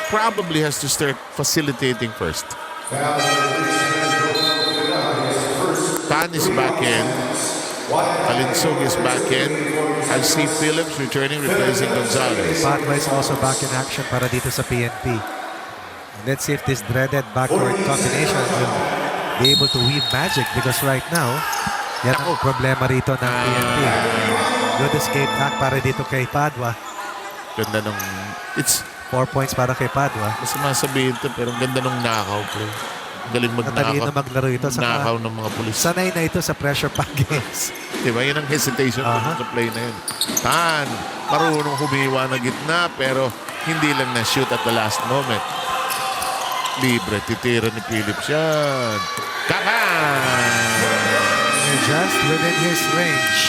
probably has to start facilitating first. Tan is back in. Alinsug is back in. I see Phillips returning, replacing Gonzalez. Padua is also back in action para dito sa PNP. Let's see if this dreaded backward combination will be able to weave magic because right now, yan ang problema rito ng PNP. Good escape hack para dito kay Padua. Ganda nung... It's 4 points para kay Padua. mas masabihin ito, pero ang ganda nung nakaw, pre. Galing Matalino maglaro ito. Nakaw ng mga pulis. Sanay na ito sa pressure pack games. Diba? Yun ang hesitation sa play na yun. Tan, marunong humiwa na gitna, pero hindi lang na-shoot at the last moment. Libre, titira ni Phillips yan. Kapan! Just within his range.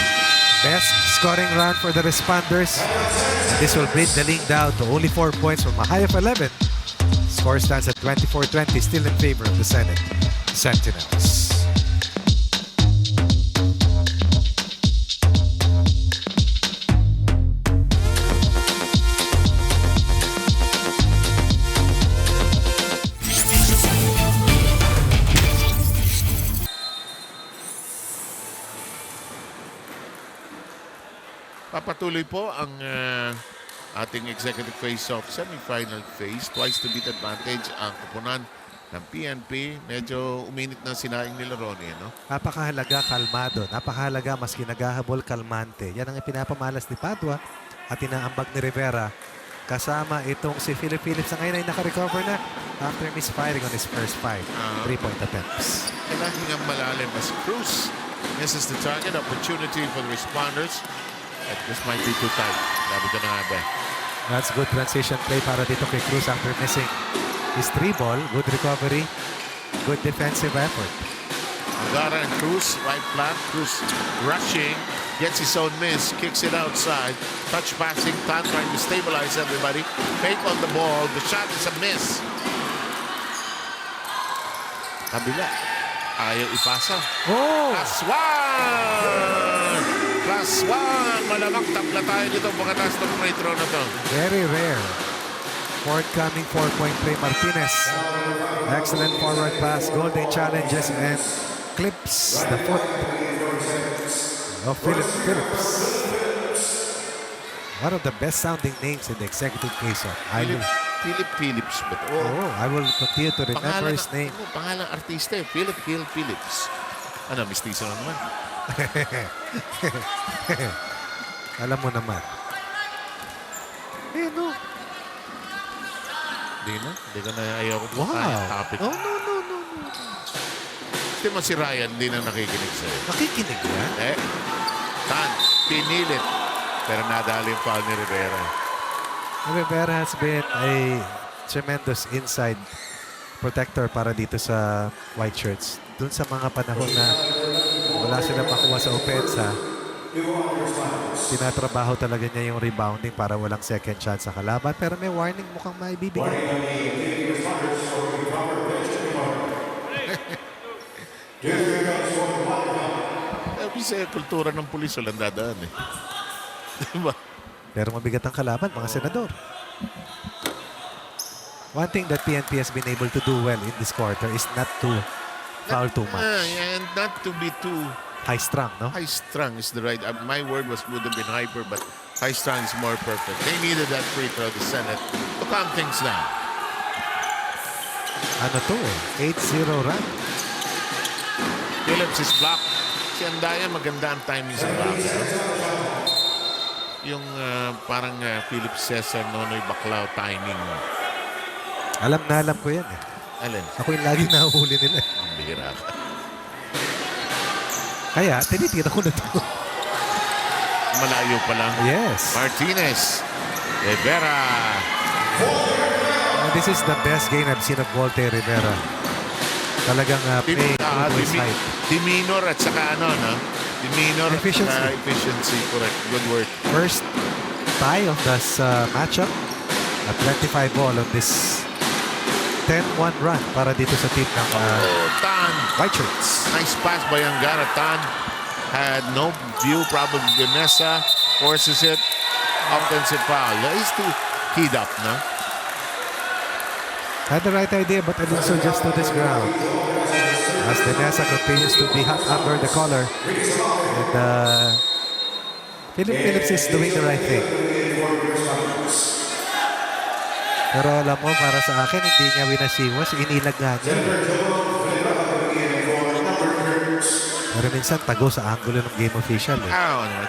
Best scoring round for the Responders. And this will bring the lead down to only 4 points from a high of 11. Score stands at 24-20, still in favor of the Senate Sentinels. Papatuloy po ang ating executive face-off semifinal phase. Twice to beat advantage ang kupunan ng PNP. Medyo uminit na sinaing nila Ronnie, no? Napakahalaga, kalmado. Napakahalaga, maski naghahabol, kalmante. Yan ang ipinapamalas ni Padua at inaambag ni Rivera. Kasama itong si Philip Phillips na ngayon ay nakarecover na after misfiring on his first 5 3-point attempts. Kailangan ng malalim as Cruz misses the target. Opportunity for the Responders. At this might be too tight. Sabi ko na nga ba. That's good transition play para dito kay Cruz after missing his 3 ball. Good recovery. Good defensive effort. Angara and Cruz, right flat. Cruz rushing. Gets his own miss. Kicks it outside. Touch passing. Tan trying to stabilize everybody. Fake on the ball. The shot is a miss. Kabila. Ayaw ipasa. Oh! Plus one! Malamang tapla tayo dito pagkatapos ng free throw na to. Very rare. Forthcoming 4-point play, Martinez. Excellent forward pass. Golden challenges and clips the foot of Phillips. One of the best sounding names in the executive face-off. Philip Phillips. But, I will continue to remember his name. Pangalang artista eh. Philip Phillips. Ano, mistiso na naman. Alam mo naman. No. Hindi ko na ayaw ko topic. No. Hindi mo si Ryan, hindi na nakikinig sa'yo. Nakikinig yan? Tan, pinilit. Pero nadali yung foul ni Rivera. Rivera has been a tremendous inside protector para dito sa white shirts. dun sa mga panahon na wala sila makuha sa opensa, tinatrabaho talaga niya yung rebounding para walang second chance sa kalaban. Pero may warning mukhang maibibigay. Sa kultura ng pulis, walang dadaan eh. Diba? Pero mabigat ang kalaban, mga senador. One thing that PNP has been able to do well in this quarter is not to foul too much. And not to be too High-strung, no? high-strung is the right. My word would have been hyper, but high-strung is more perfect. They needed that free throw, the Senate, to calm things down. Ano to eh? 8-0 run. Phillips is blocked. Si Andaya, maganda ang timing sa block. Yung parang Philip Cesar, Nonoy Baclao timing. Alam na alam ko yan eh. Alin? Ako yung laging nahuhuli nila. Ang bihira ka. Kaya, tinitira ko na to. Malayo pa lang. Yes. Martinez. Rivera. This is the best game I've seen of Volte Rivera. Talagang playing to his height. Demeanor at saka ano, no? Demeanor Efficiency. efficiency. Correct. Good work. First tie of this matchup. A 25 ball on this 10-1 run para dito sa team ng Tan. White Shirts. Nice pass by Angara. Tan had no view. Probably Vanessa forces it. Offensive foul. He's too keyed up, no? Had the right idea, but Alonso just to this ground. As Vanessa continues to be hot under the collar. And Phillips is doing the right thing. Pero alam mo, para sa akin, hindi niya winasiwas. Inilag nga niya. Pero minsan, tago sa angulo ng game official. Eh.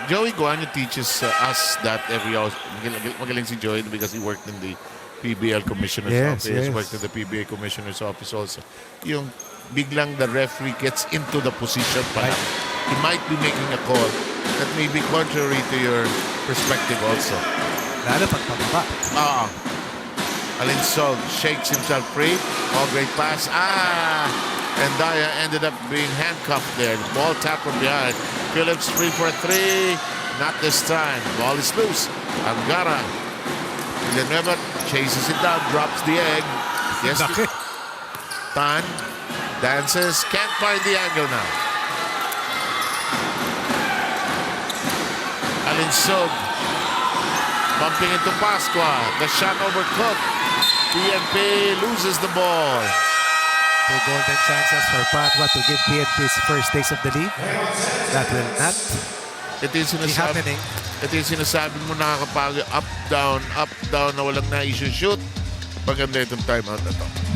Joey Guanyo teaches us that every hour. Magaling si Joey because he worked in the PBL Commissioner's Office. Yes. Worked in the PBA Commissioner's Office also. Yung biglang the referee gets into the position pa lang. He might be making a call that may be contrary to your perspective also. Lalo pag pababa. Alinsog shakes himself free. Oh, great pass. And Daya ended up being handcuffed there. The ball tapped from behind. Phillips free for three. Not this time. Ball is loose. Angara. Villanueva chases it down. Drops the egg. Yes. Tan dances. Can't find the angle now. Alinsog. Bumping into Pasqua. The shot overcooked. PNP loses the ball. 2 golden chances for Padua to give PNP's first taste of the lead. That will not be happening. Ito yung sinasabi mo, nakakapagod. Up, down, na walang na-shoot. Maganda itong timeout na to.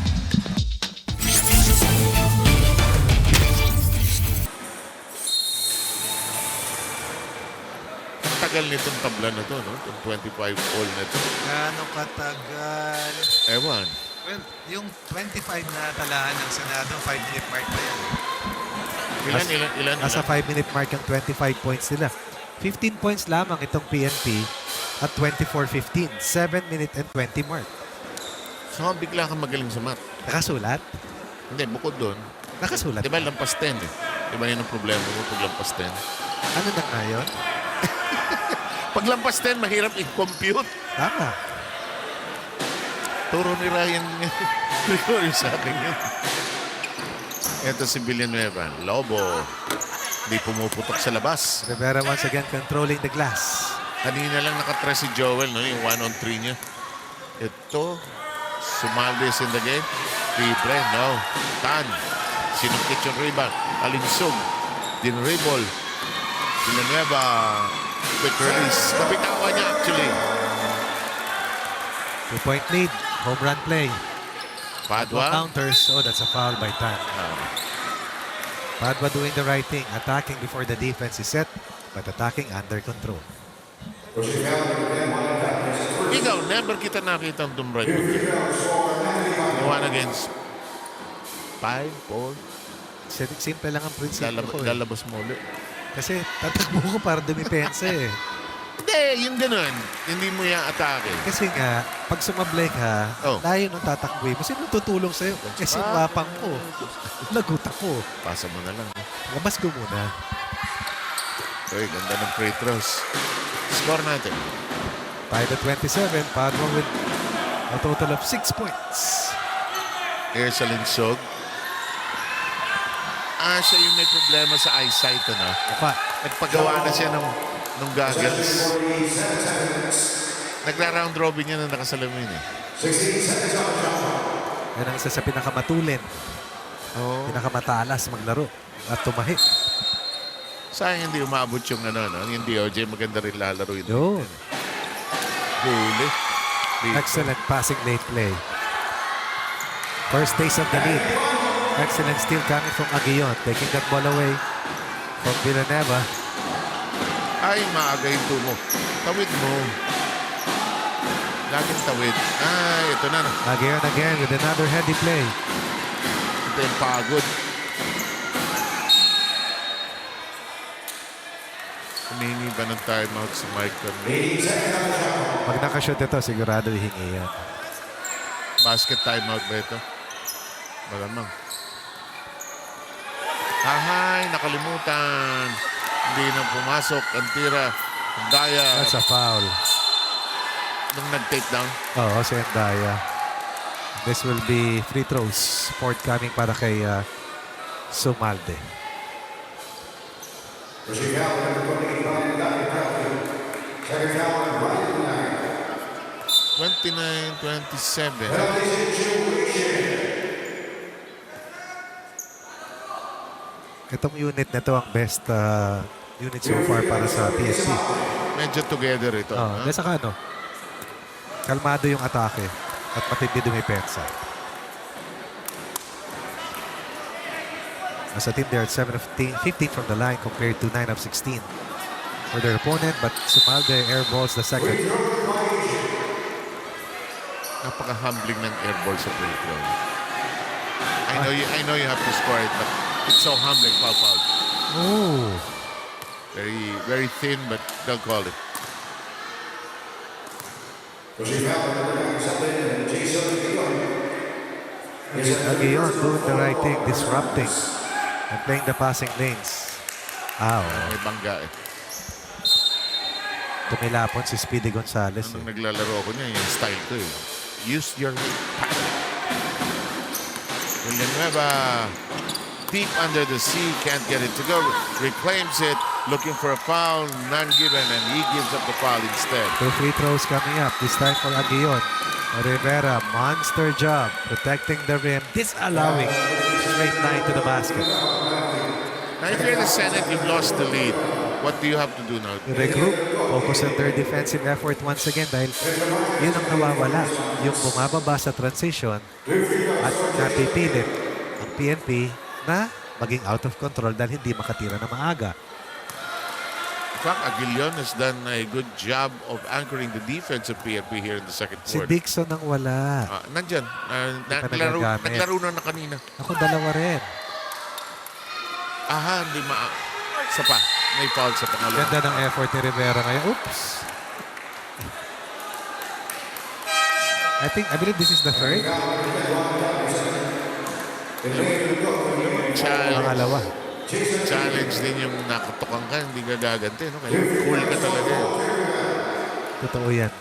Tagal nitong tabla na to, no? Itong 25 all na to. Gano'ng katagal? Ewan. Well, yung 25 na talaan ng Senado, 5-minute mark na yan. Ilan? Nasa 5-minute mark yung 25 points nila. 15 points lamang itong PNP at 24-15. 7-minute and 20 mark. So, bigla kang magaling sa math. Nakasulat? Hindi, bukod doon. Nakasulat. Di ba lampas 10 eh? Di ba yun ang problema mo pag lampas 10? Ano na nga yun? Pag lampas 10, mahirap i-compute. Tama. Turo ni Ryan Gregorio sa akin yun. Ito si Villanueva. Lobo. Hindi pumuputok sa labas. Rivera once again controlling the glass. Kanina lang nakatra si Joel, no? Yung 1-on-3 niya. Ito. Sumalde is in the game. Libre, no. Tan. Sinungkit yung rebound. Alinsog. Dinribol. Villanueva. Quick release. Kapitawan niya actually. 2-point lead. Home run play. Padua. Counters. Oh, that's a foul by Tan. Padua doing the right thing. Attacking before the defense is set, but attacking under control. Ikaw, never kita nakita ang right. 1 against 5, 4. Simple lang ang prinsipyo ko. Lalabas mo ulit. Kasi tatagbo ko para dumipensa eh. Hindi, yung ganun. Hindi mo atake. Kasi nga, pag sumablay ka, Oh. layo nung tatakboy mo. Sino tutulong sa'yo? Eh, sinwapang ko. Lagot ako. Pasa mo na lang. Labas ko muna. Uy, ganda ng free throws. Score natin. Tied at 27. Padua with a total of 6 points. Here's sa Linsog. Siya yung may problema sa eyesight, ano? Pa. Nagpagawa na siya ng goggles. Nagra-round robin niya na nakasalamin eh. Yan ang isa sa pinakamatulin. Oh. Pinakamatalas maglaro at tumahi. Sayang hindi umabot yung yung DOJ. Maganda rin lalaro yun. Yun. Huli. Dito. Excellent passing late play. First taste of the lead. Excellent steal coming from Aguillon. Taking that ball away from Villanueva. Ay, maaga yung tumo. Tawid mo. Laging tawid. Ay, ito na. Aguillon again with another heady play. Ito yung pagod. Humingi ba ng timeout si Michael? Pag nakashoot ito, sigurado hihingi yan. Basket timeout ba ito? Malamang. Ahay, nakalimutan. Hindi na pumasok ang tira. Ang daya. That's a foul. Nung nag-take down. Oo, si Endaya. This will be free throws forthcoming para kay Sumalde. 29-27. Itong unit na to ang best unit so far para sa PSP. Medyo together ito. Oh, ha? saka kalmado yung atake at matindi dumipensa. As a team, they're at 7 of 15 from the line compared to 9 of 16 for their opponent, but Sumalde airballs the second. Napaka-humbling ng airball sa free throw. I know you have to score it, but it's so humbling. Foul. Oh, Very, very thin, but they'll call it. Aguillon doing the right thing, disrupting and playing the passing lanes. Ow. May bangga eh. Tumilapon si Speedy Gonzalez. Nung naglalaro ako niya, yung style ko eh. Use your Villanueva. Deep under the sea, can't get it to go. Reclaims it, looking for a foul, none given, and he gives up the foul instead. 2 free throws coming up, this time for Aguillon. Rivera, monster job protecting the rim, disallowing straight line to the basket. Now, if you're the Senate, you've lost the lead. What do you have to do now? Regroup, focus on their defensive effort once again dahil yun ang nawawala. Yung bumababa sa transition at napipilit ang PNP na maging out of control dahil hindi makatira na maaga. In fact, Aguillon has done a good job of anchoring the defense of PNP here in the second Si quarter. Dixon ang wala. Nandyan. pa nagagamit. Naglaro na kanina. Ako dalawa rin. Aha, hindi Isa pa. May foul sa pangalawa. Ganda ng effort ni Rivera ngayon. Oops. I believe this is the third. Pangalawa. Challenge din yung nakatukan ka, hindi ka gaganti. No? Kaya cool ka talaga. Totoo yan.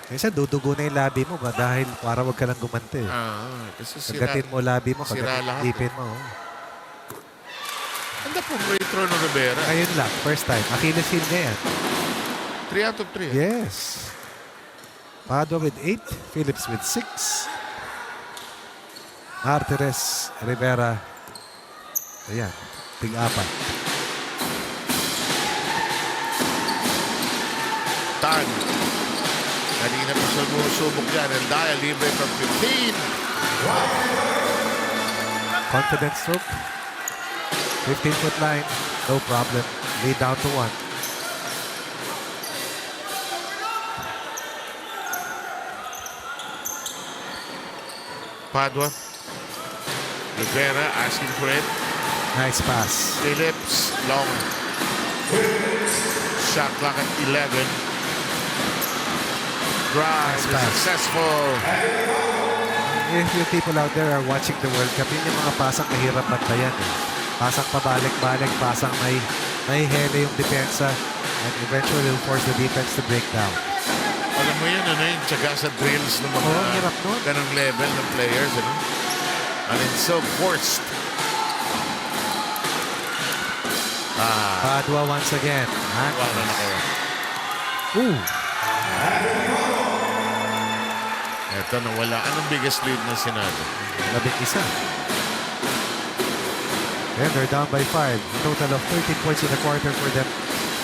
Minsan dudugo na yung labi mo ba dahil para wag ka lang gumanti. Kasi sira. Kagatin mo labi mo, sira lahat, kagatin ipin mo. Ganda po free throw ng Rivera. Ayun lang, first time. Achilles heel niya yan. 3 out of 3. Yes. Padua with 8, Phillips with 6. Martires, Rivera. Ayan, tig-apat. Tan. Kanina pa siya sumusubok dyan. And Daya libre from 15. Confident stroke. 15-foot line, no problem. Lead down to 1. Padua. Rivera asking for it. Nice pass. Phillips, long. Shot clock at 11. Drive is successful. If you people out there are watching the World Cup, yun yung mga pasang mahirap bantayan. Pasang pabalik-balik, pasang may hele yung depensa, and eventually will force the defense to break down. Alam mo yun, ano yung tsaga sa drills ng mga hirap nun. ganong level ng players. Ano? And it's so forced. Padua once again. Wala na kayo. Ooh. Ito, nawala. Anong biggest lead na Senado? 11. And they're down by 5. A total of 13 points in the quarter for them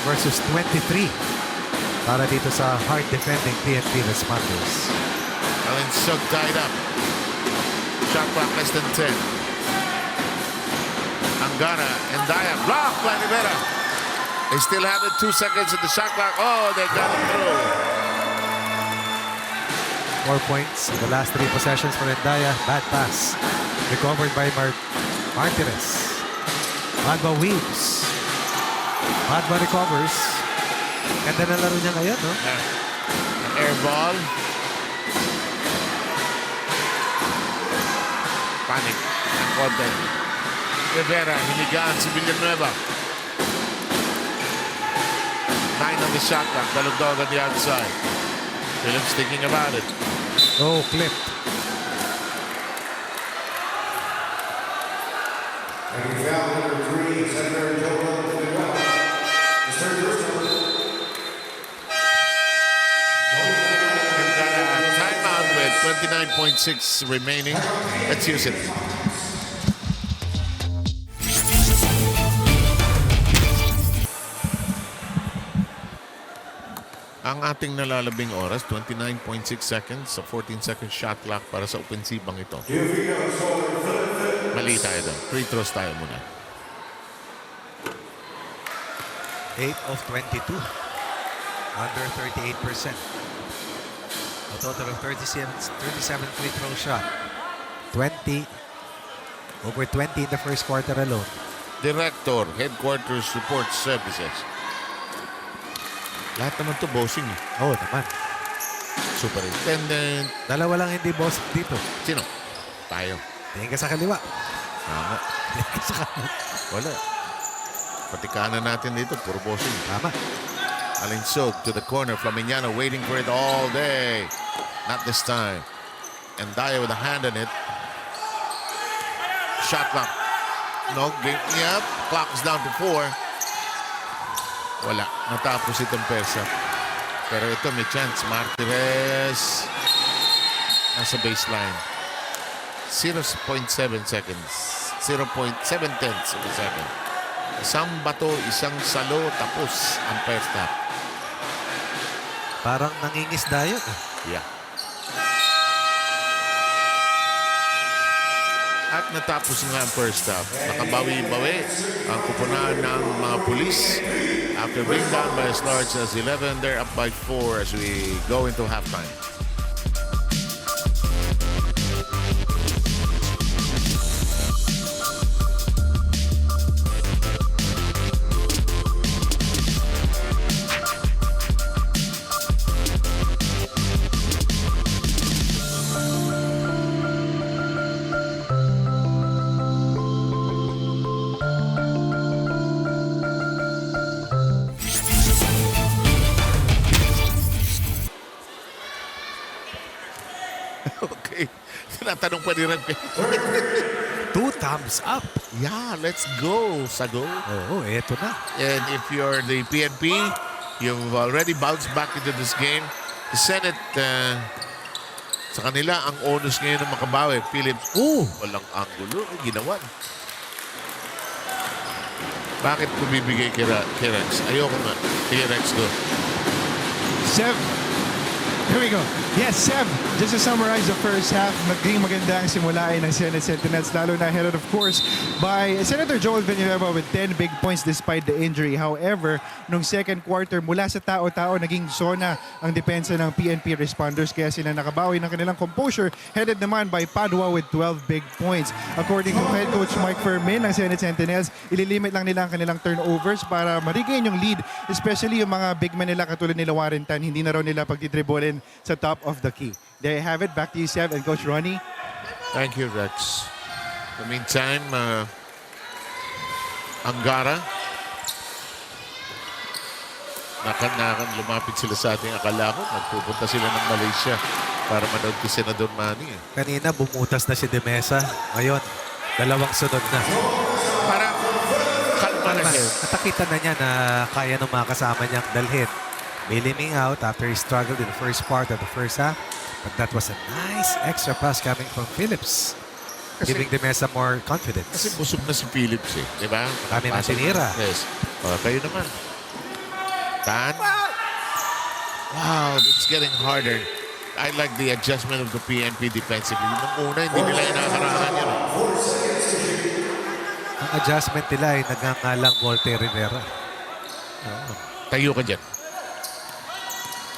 versus 23 para dito sa hard defending PNP Responders. Allen Sug tied up. Shot clock less than 10. Angara and Daya blocked by Rivera. They still have it 2 seconds in the shot clock. Oh, they got it through. 4 points in the last 3 possessions for Endaya. Bad pass. Recovered by Martinez. Padua weaves. Padua recovers. Ganda na laro niya ngayon, no? An air ball. Panic. Ang konti. Rivera, hinigaan si Villanueva. 9 on the shot clock. Dalugdog on the outside. Phillips thinking about it. Oh, clipped. We've got a timeout with 29.6 remaining. Let's use it. Ang ating nalalabing oras, 29.6 seconds sa 14-second shot clock para sa opensibang ito. Mali tayo doon. Free throws tayo muna. 8 of 22. Under 38%. A total of 37 free throw shot. 20. Over 20 in the first quarter alone. Director, Headquarters Support Services. Lahat naman to bossing. Oo naman. Superintendent. Dalawa lang hindi boss dito. Sino? Tayo. Tingin ka sa kaliwa. Tama. Tingin ka sa kanan. Wala. Pati kanan natin dito, puro bossing. Tama. Alinsog to the corner. Flamignano waiting for it all day. Not this time. And Daya with a hand on it. Shot clock. No, yep. Clock is down to 4. Wala. Natapos itong persa. Pero ito may chance. Martinez. Nasa baseline. 0.7 seconds. 0.7 tenths of a second. Isang bato, isang salo, tapos ang first half. Parang nangingisda yun. Yeah. At natapos nga ang first half. Nakabawi-bawi ang kupunan ng mga pulis. After being down by as large as 11, they're up by 4 as we go into halftime. Okay. Tinatanong pa ni Red. 2 thumbs up. Yeah, let's go. Sago. Oo, eto na. And if you're the PNP, you've already bounced back into this game. The Senate, sa kanila, ang onus ngayon ng makabawi. Phillips, walang angulo. Ginawan. Bakit bumibigay kay Rex? Ayoko nga. Kay Rex go. Here we go. Yes, Seb, just to summarize the first half, maging maganda ang simula ng Senate Sentinels, lalo na headed, of course, by Senator Joel Villanueva with 10 big points despite the injury. However, nung second quarter, mula sa tao-tao, naging zona ang depensa ng PNP Responders, kaya sila nakabawi ng kanilang composure, headed naman by Padua with 12 big points. According to head coach Mike Fermin ng Senate Sentinels, ililimit lang nila ang kanilang turnovers para ma-regain yung lead, especially yung mga big men nila katulad nila Warren Tan, hindi na raw nila pagdidribolin sa top of the key. There you have it. Back to you, Seb and Coach Ronnie. Thank you, Rex. In the meantime, Angara. Nakan lumapit sila sa ating akala ko. Nagpupunta sila ng Malaysia para manood kay Senador Manny. Kanina bumutas na si De Mesa. Ngayon, dalawang sunod na. Para kalma na siya. Natakita na niya na kaya ng mga kasama niyang dalhin. Bailing out after he struggled in the first part of the first half. But that was a nice extra pass coming from Phillips. Giving De Mesa more confidence. Kasi busog na si Phillips eh. Di ba? Kami na tinira. Yes. Kayo naman. Tan. Wow, it's getting harder. I like the adjustment of the PNP defensively. Nung una, hindi nila inaharangan yun. Ang adjustment nila ay nagngangalang Voltaire Rivera. Tayo ka dyan.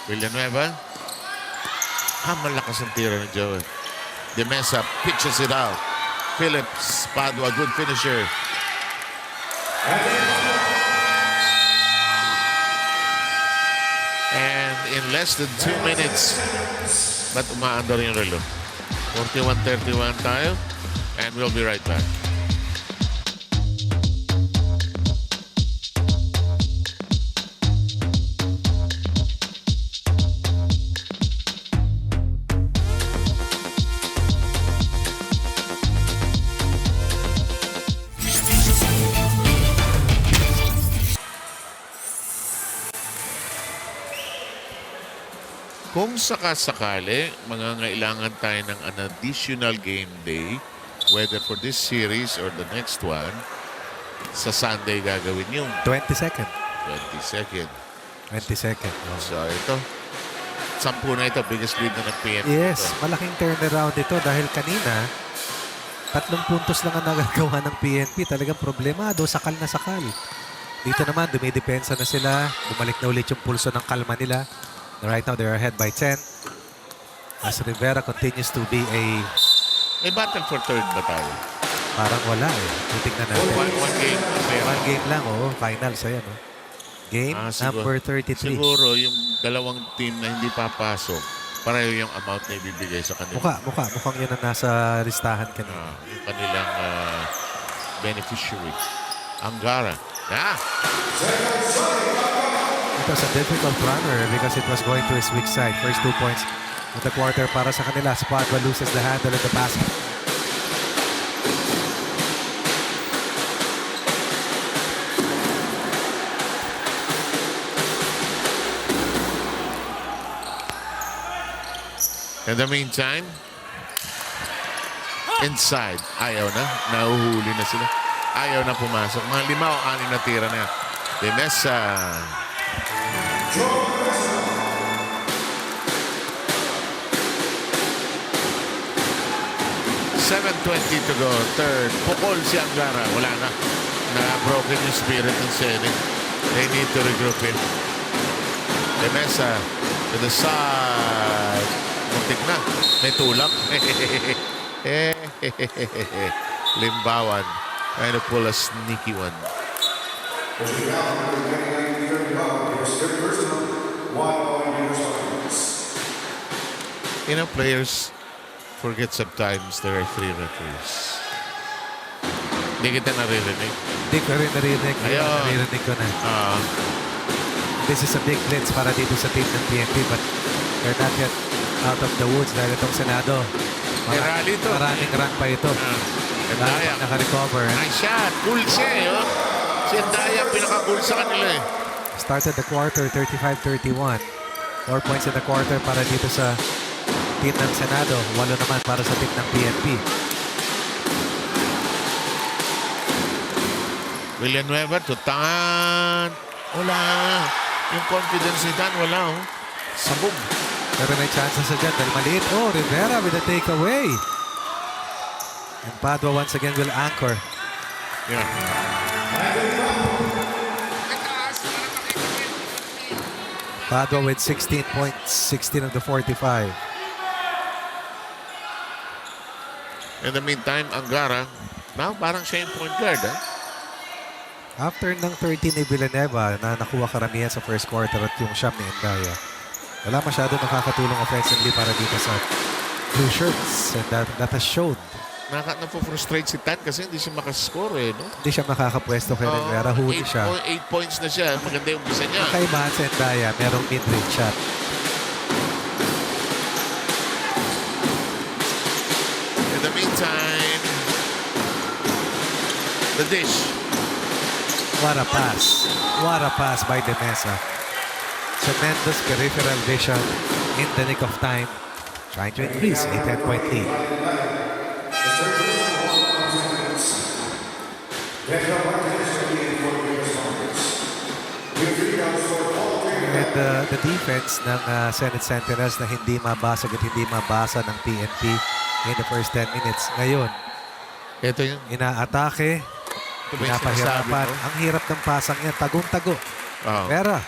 Villanueva. Malakas ang tira ni Joel. De Mesa pitches it out. Phillips, Padua, good finisher. And in less than 2 minutes, ba't umaandar yung relo? 41-31 tayo. And we'll be right back. Kung sakasakali, mangangailangan tayo ng an additional game day, whether for this series or the next one, sa Sunday gagawin yung 22nd. 22nd. 22nd. Oh. So ito, 10 na ito, biggest lead na ng PNP. Yes, malaking turnaround ito dahil kanina, 3 puntos lang ang nagagawa ng PNP. Talagang problemado, sakal na sakal. Dito naman, dumidepensa na sila. Bumalik na ulit yung pulso ng kalma nila. Right now, they're ahead by 10. As Rivera continues to be a... May battle for third ba tayo? Parang wala eh. Titignan natin. One game. One game lang, oh. Finals, ayan, oh. Game number 33. Siguro yung dalawang team na hindi papasok, pareho yung amount na ibibigay sa kanila. Mukhang yun ang nasa listahan kanina. Yung kanilang beneficiary. Angara. It was a difficult runner because it was going to his weak side. First 2 points of the quarter para sa kanila. Spadua loses the handle of the basket. In the meantime, inside, ayaw na. Nahuhuli na sila. Ayaw na pumasok. Mga 5 o 6 na tira na yan. De Mesa. 7:20 to go. Third. Pukol si Angara. Wala na. Na-broken yung spirit ng Senate. They need to regroup him. De Mesa to the side. Muntik na. May tulak. Limbawan. Trying to pull a sneaky one. You know, players forget sometimes there are 3 referees. Hindi kita naririnig. Hindi ko rin narinig. Ayun. Naririnig ko na. This is a big blitz para dito sa team ng PNP but they're not yet out of the woods dahil itong Senado. Rally to. Maraming run pa ito. Daya. Naka-recover. Nice shot. Cool siya eh. Oh. Si Daya pinaka-cool sa kanila eh. Started the quarter 35-31. 4 points in the quarter para dito sa team ng Senado. 8 naman para sa team ng PNP. Villanueva to Tan. Wala. Yung confidence ni Tan wala. Oh. Sabog. Pero may chance sa dyan dahil maliit. Oh, Rivera with a takeaway. And Padua once again will anchor. Yeah. Padua with 16 points, 16 of the 45. In the meantime, Angara, now parang siya yung point guard. After ng 13 ni Villanueva na nakuha karamihan sa first quarter at yung siyam ni Endaya, wala masyado nakakatulong offensively para dito sa Blue Shirts. And that has showed. Napufrustrate si Tan kasi hindi siya makascore no? Hindi siya makakapwesto kay Rivera. Huli siya. 8 points na siya. Maganda yung umpisa niya. Kakaibahan sa Endaya, merong mid-range shot. In the meantime, the dish. What a pass. What a pass by De Mesa. Tremendous peripheral vision in the nick of time. Trying to increase a 10-point lead. And the defense ng Senate Sentinels na hindi mabasag at hindi mabasa ng PNP in the first 10 minutes. Ngayon, Ito yung inaatake, ito ba yung sinasabi pinapahirapan. ko? Ang hirap ng pasang niya, tagong-tago. Oh. Vera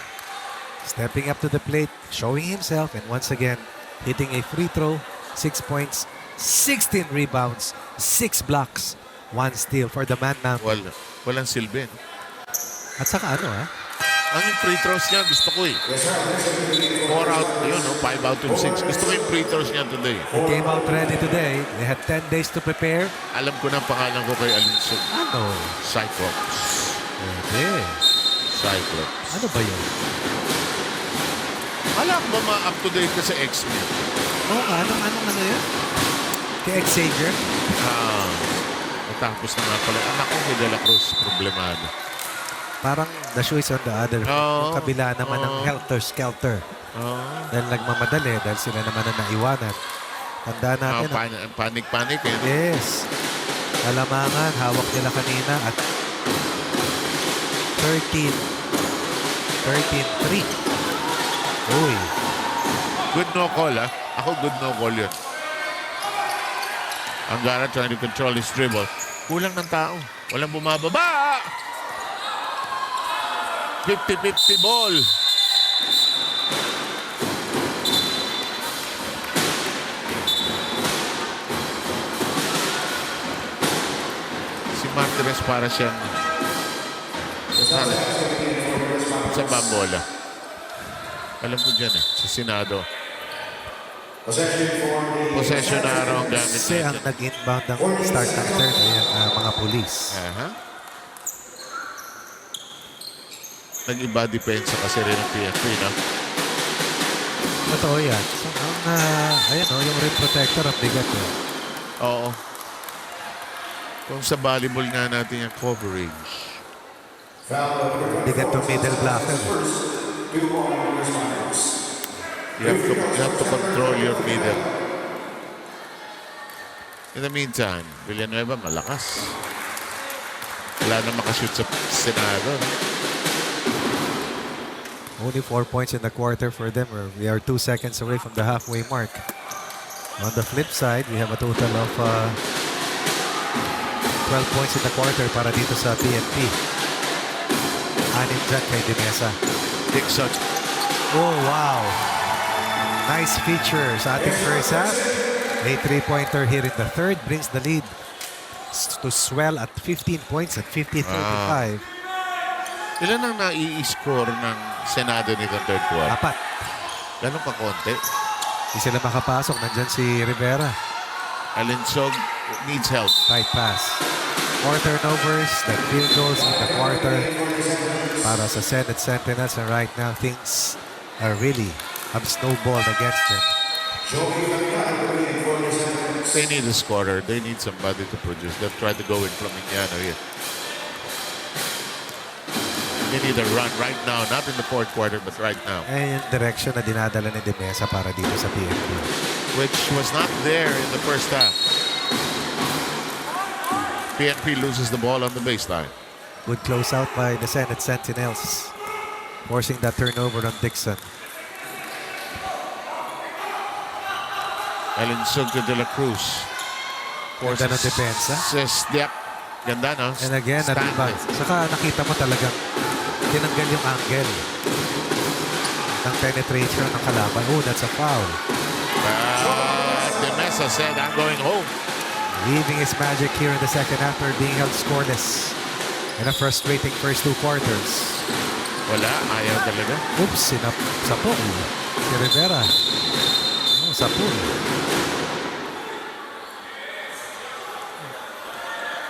stepping up to the plate, showing himself, and once again, hitting a free throw, 6 points, 16 rebounds, 6 blocks, 1 steal for the man now. Walang silbi. No? At saka Ang yung free throws niya, gusto ko eh. 4 out, 5 out of 6. Gusto ko yung free throws niya today. he came out ready today. They had 10 days to prepare. Alam ko na ang pangalan ko kay Alonso. Ano? Cyclops. Pwede. Cyclops. Ano ba yun? Alam ba up to date ka sa ex niya? Oo nga, anong yun? Kay Xavier? Natapos na nga pala. Anak ko kay De La Cruz, problemado. Parang the shoe is on the other. Oo. Yung kabila naman ng helter-skelter. Dahil nagmamadali, dahil sila naman ang naiwanan. Tandaan natin. Panic-panic eh. Yes. Alamangan, hawak nila kanina at 13-3. Uy. Good no call Ako good no call yun. Angara trying to control his dribble. Kulang ng tao. Walang bumababa. 50-50 ball. Si Martinez para siyang sa bambola. Alam ko dyan sa Senado. Possession na araw ang gamit Kasi ang natin. nag-inbound ng start ng third ay ang mga pulis. Nag-iba depensa kasi rin ng PNP, no? Totoo yan. So, yung rim protector ang bigat eh. Oo. Kung sa volleyball nga natin yung coverage. Bigat to middle blocker. You have to control your middle. In the meantime, Villanueva malakas. Wala na makashoot sa Senado. No? Only 4 points in the quarter for them. We are 2 seconds away from the halfway mark. On the flip side, we have a total of 12 points in the quarter para dito sa PNP. 6 dyan kay De Mesa. Dixon. Oh, wow. Nice feature sa ating first half. A 3-pointer here in the third brings the lead to swell at 15 points at 50-35. Ilan ang nai-score ng Senado nitong third quarter? 4. Ganun pa konti. Hindi sila makapasok. Nandyan si Rivera. Alinsog needs help. Tight pass. 4 turnovers, that field goals in the quarter para sa Senate Sentinels. And right now, things are really have snowballed against them. They need a scorer. They need somebody to produce. They've tried to go in from Indiana here. They need a run right now. Not in the fourth quarter, but right now. And yung direction na dinadala ni De Mesa para dito sa PNP. Which was not there in the first half. PNP loses the ball on the baseline. Good close out by the Senate Sentinels. Forcing that turnover on Dixon. Alinsunto de la Cruz. Ganda ng depensa. Yep. Ganda, no? And again, Stanley. nariba. Saka nakita mo talagang tinanggal yung angle ng penetration ng kalaban. Oh, that's a foul. De Mesa said, I'm going home. Leaving his magic here in the second after being held scoreless in a frustrating first 2 quarters. Wala, ayaw talaga. Oops, sapul. Si Rivera. Oh, sapul.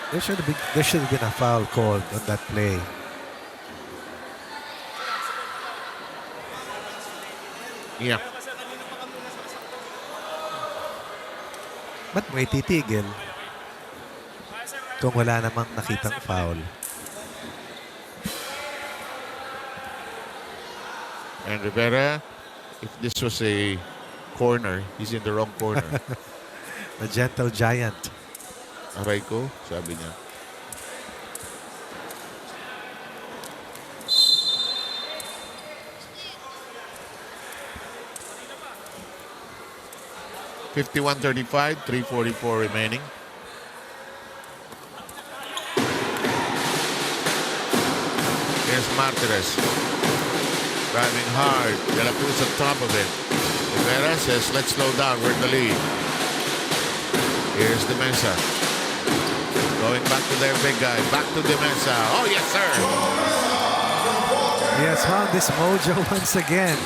There should have been a foul called on that play. Yeah. Ba't mo ititigil kung wala namang nakitang foul? And Rivera, if this was a corner, he's in the wrong corner. A gentle giant. Aray ko, sabi niya. .51-35, 3:44 remaining. Here's Martinez. Driving hard. De La Cruz on top of him. Rivera says, let's slow down. We're in the lead. Here's De Mesa. Going back to their big guy. Back to De Mesa. Oh, yes, sir. He has found this mojo once again.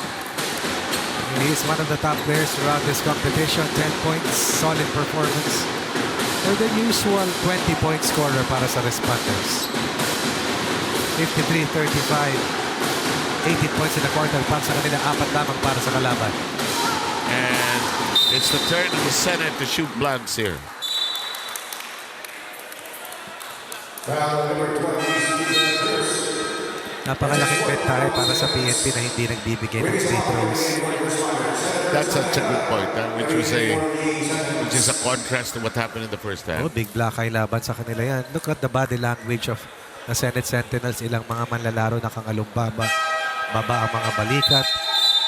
He's one of the top players throughout this competition. 10 points, solid performance. Or the usual 20-point scorer para sa Responders. 53-35. 18 points in the quarter para sa kanila. 4 lamang para sa kalaban. And it's the turn of the Senate to shoot blanks here. Napakalaking bet tayo para sa PNP na hindi nagbibigay ng free throws. That's such a good point, which is a contrast to what happened in the first half. Oh, big black eye laban sa kanila yan. Look at the body language of the Senate Sentinels. Ilang mga manlalaro nakangalumbaba. Baba ang mga balikat.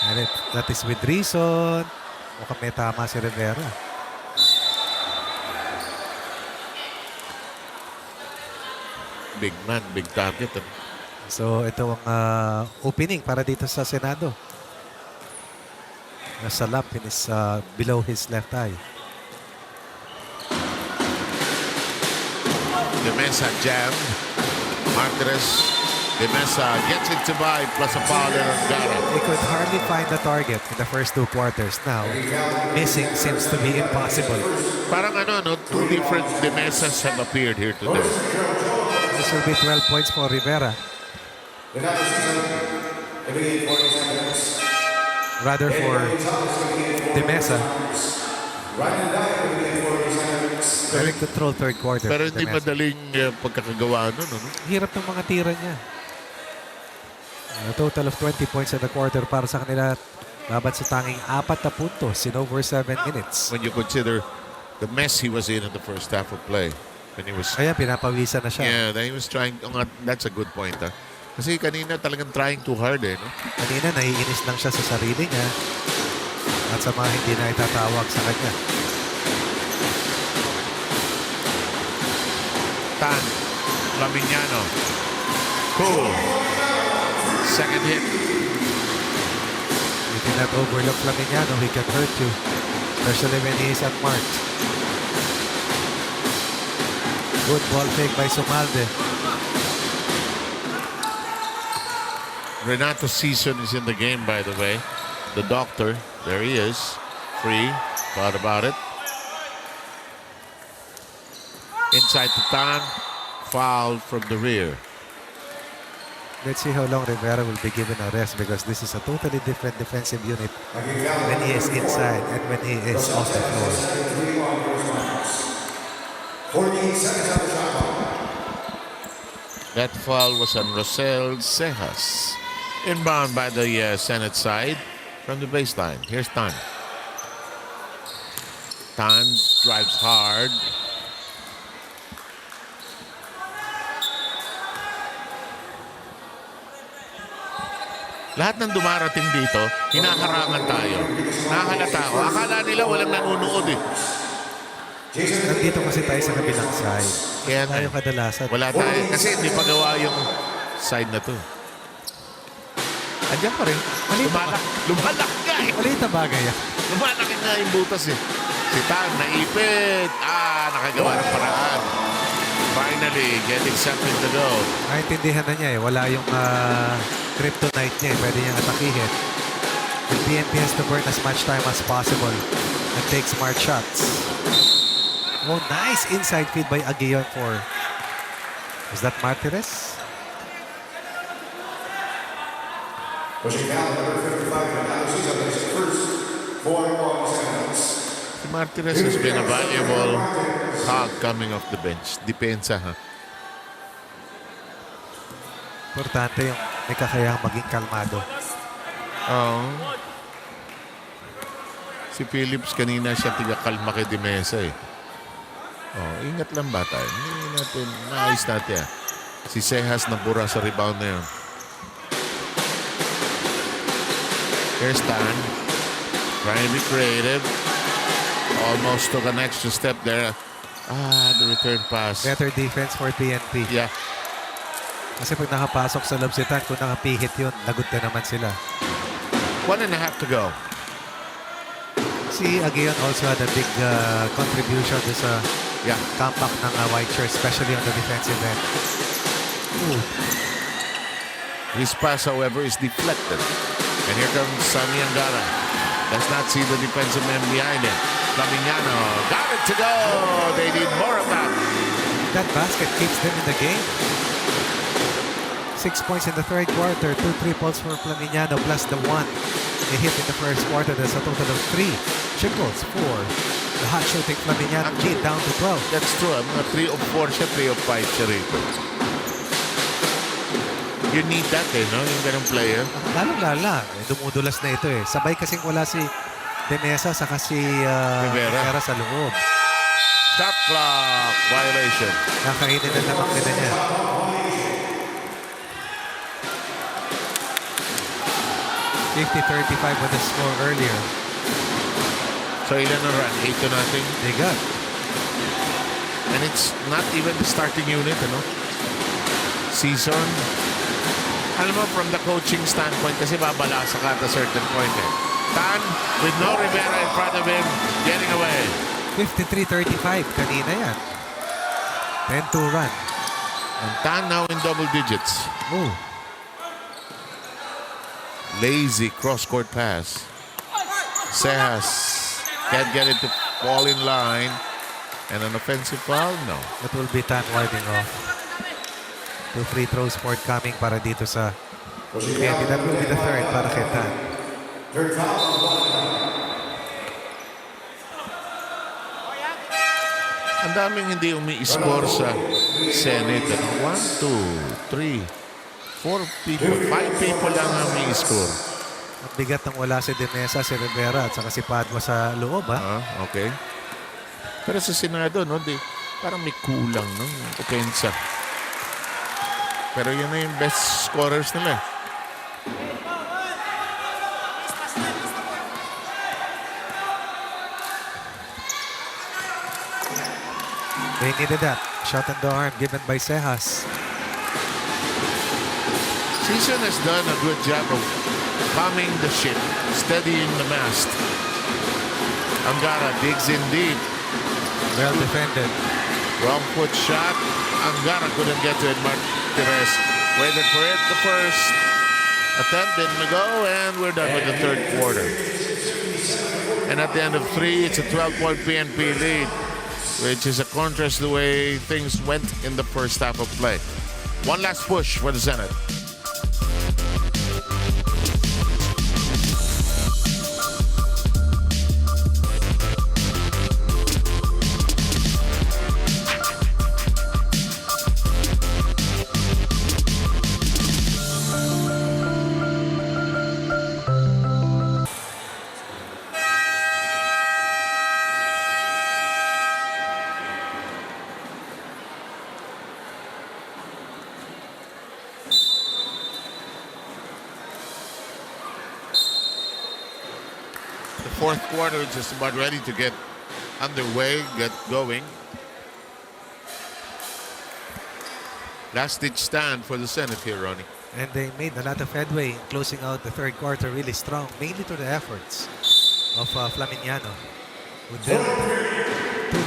And that is with reason. Mukhang may tama si Rivera. Big man, big target. So ito ang opening para dito sa Senado. Nasa lap in his, below his left eye. De Mesa jam. Martinez. De Mesa gets it to buy plus a foul there on Gara. He could hardly find the target in the first 2 quarters. Now, missing seems to be impossible. Parang no? 2 different De Mesas have appeared here today. This will be 12 points for Rivera. Rather for De Mesa. Very control third quarter. Pero hindi De Mesa. madaling pagkakagawa nun, ano? Hirap ng mga tira niya. A total of 20 points in the quarter para sa kanila. Laban sa tanging 4 na puntos in over 7 minutes. When you consider the mess he was in the first half of play. When he was, Kaya pinapawisan na siya. yeah, then he was trying, that's a good point, ha? Kasi kanina talagang trying too hard, no? Kanina naiinis lang siya sa sarili niya at sa mga hindi na itatawag sa kanya. Tan, Laminiano. Cool. Second hit. You cannot overlook Laminiano. He can hurt you, especially when he is unmarked. Good ball fake by Sumalde. Renato Season is in the game, by the way. The doctor, there he is. Free. Thought about it. Inside to Tan. Foul from the rear. Let's see how long Rivera will be given a rest because this is a totally different defensive unit when he is inside and when he is off the floor. 48 seconds on the shot clock. That foul was on Rosel Cejas. Inbound by the Senate side from the baseline. Here's Tan. Tan drives hard. Lahat ng dumarating dito, hinaharangan tayo. Nakahalata ako. Akala nila walang nanonood eh. Nandito kasi tayo sa kabilang side. Kaya nga, Tayo kadalasan. wala tayo. Kasi hindi pa gawa yung side na to. Andiyan pa rin. Lumalaki nga eh. Maliit na bagay yan. Lumalaki nga yung butas eh. Si Tan, naipit. Nakagawa ng paraan. Finally, getting something to go. Naintindihan na niya eh. Wala yung kryptonite niya eh. Pwede niyang atakihin. The PNP has to burn as much time as possible and take smart shots. Oh, nice inside feed by Aguillon for... Was that Martires? Si Martinez has been a valuable cog coming off the bench. Depensa, ha? Importante yung may kakayang maging kalmado. Si Phillips kanina siya tigakalma kay Dimesa eh. Ingat lang ba tayo? Hindi natin, naayos natin. Si Sejas nabura sa rebound na yun. Here's Tan. Trying to be creative. Almost took an extra step there. The return pass. Better defense for PNP. Yeah. Kasi pag nakapasok sa loob si Tan, kung nakapihit yun, lagot na naman sila. 1.5 to go. Si Aguillon also had a big contribution to sa comeback ng white shirt, especially on the defensive end. His pass, however, is deflected. And here comes Sammy Angara. Does not see the defensive man behind him. Flamignano got it to go. They need more of that. That basket keeps them in the game. 6 points in the third quarter, 2 triples for Flamignano plus the 1 they hit in the first quarter. That's a total of 3 triples for the hot shooting Flamignano. Lead down to 12. That's true. Mga 3 of 4 siya, 3 of 5 siya rito. You need that eh, no? Yung ganong player. Lalong-lala. Dumudulas na ito eh. Sabay kasing wala si Demesa saka si Rivera sa loob. Shot clock violation. Nakainin na naman nila niya. $50-35 with the score earlier. So ilan ang run? 8-0. They got. And it's not even the starting unit, ano? Season. Alam mo, from the coaching standpoint, kasi babalasa ka at a certain point eh. Tan, with no Rivera in front of him, getting away. 53-35. Kanina yan. 10-2 run. And Tan now in double digits. Oh. Lazy cross-court pass. Sejas can't get it to fall in line. And an offensive foul? No. That will be Tan warding off. 2 free throws forthcoming para dito sa PNP. That will be the third para kay Tan. Ang daming hindi umi-score sa Senate. 1, 2, 3, 4 people. 5 people lang ang umi-score. Ang bigat ng wala si Demesa, si Rivera at saka si Padua sa loob ha. Okay. Pero sa Senado, no, parang may kulang, no? Opensa. Pero yun na yung best scorers nila. They needed that. Shot in the arm given by Sejas. Season has done a good job of calming the ship, steadying the mast. Angara digs in deep. Well defended. Wrong foot shot. Angara couldn't get to it. Martires waited for it. The first attempt didn't go, and we're done with the third quarter. And at the end of 3, it's a 12-point PNP lead, which is a contrast to the way things went in the first half of play. One last push for the Senate. The fourth quarter is just about ready to get underway, get going. Last-ditch stand for the Senate here, Ronnie. And they made a lot of headway in closing out the third quarter really strong, mainly to the efforts of Flaminiano, who did 2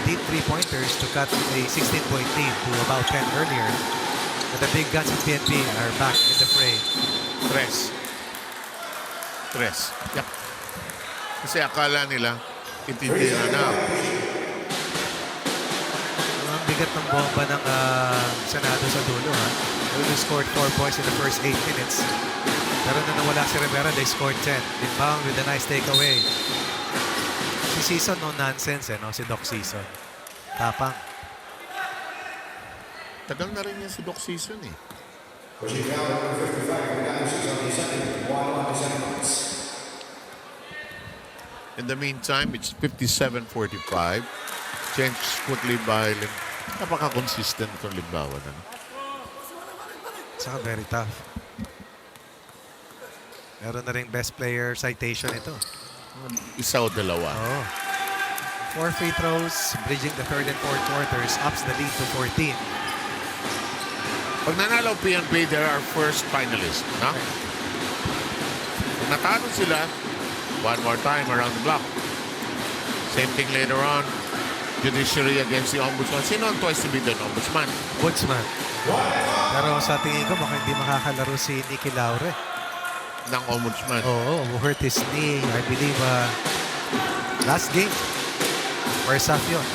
deep three-pointers to cut a 16-point lead to about 10 earlier. But the big guns of PNP are back in the fray. Tres. Yep. Kasi akala nila, ititira na. Ang bigat ng bomba ng Senado sa dulo. They only scored 4 points in the first 8 minutes. Pero na nawala si Rivera, they scored 10. Inbound with a nice takeaway. Si Season, no nonsense, no? Si Doc Season. Tapang. Tagal na rin yan si Doc Season eh. In the meantime, it's 57-45. Changed quickly by napaka-consistent itong Limbawan. Ano? Saka very tough. Meron na rin best player citation ito. Isa o dalawa. Oh. 4 free throws, bridging the third and fourth quarters, ups the lead to 14. Pag nanalo PNP, they're our first finalist. No? Kung natalo sila, one more time around the block. Same thing later on. Judiciary against the Ombudsman. Sino ang twice to be done? Ombudsman. Woodsman. Pero sa tingin ko, baka hindi makakalaro si Nicky Laure. Ng Ombudsman. Oo, hurt his knee, I believe, last game. First half yun.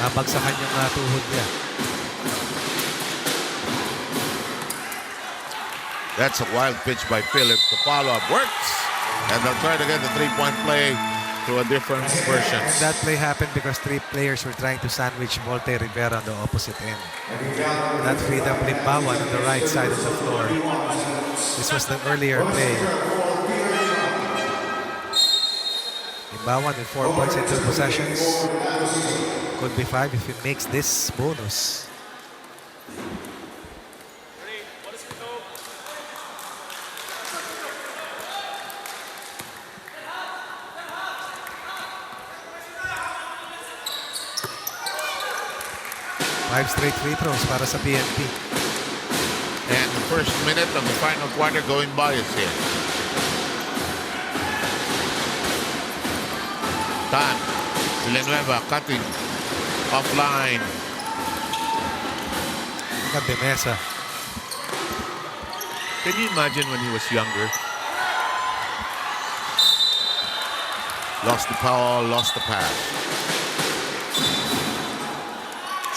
Nabagsakan yung tuhod niya. That's a wild pitch by Phillips. The follow-up works. And they'll try to get the three-point play to a different version. And that play happened because 3 players were trying to sandwich Volte Rivera on the opposite end. That freed up Limbawan on the right side of the floor. This was the earlier play. Limbawan with 4 points in 2 possessions. Could be 5 if he makes this bonus. Five straight free throws para sa PNP. And the first minute of the final quarter going by is here. Tan. Villanueva cutting. Offline. De Mesa. Can you imagine when he was younger? Lost the power, lost the pass.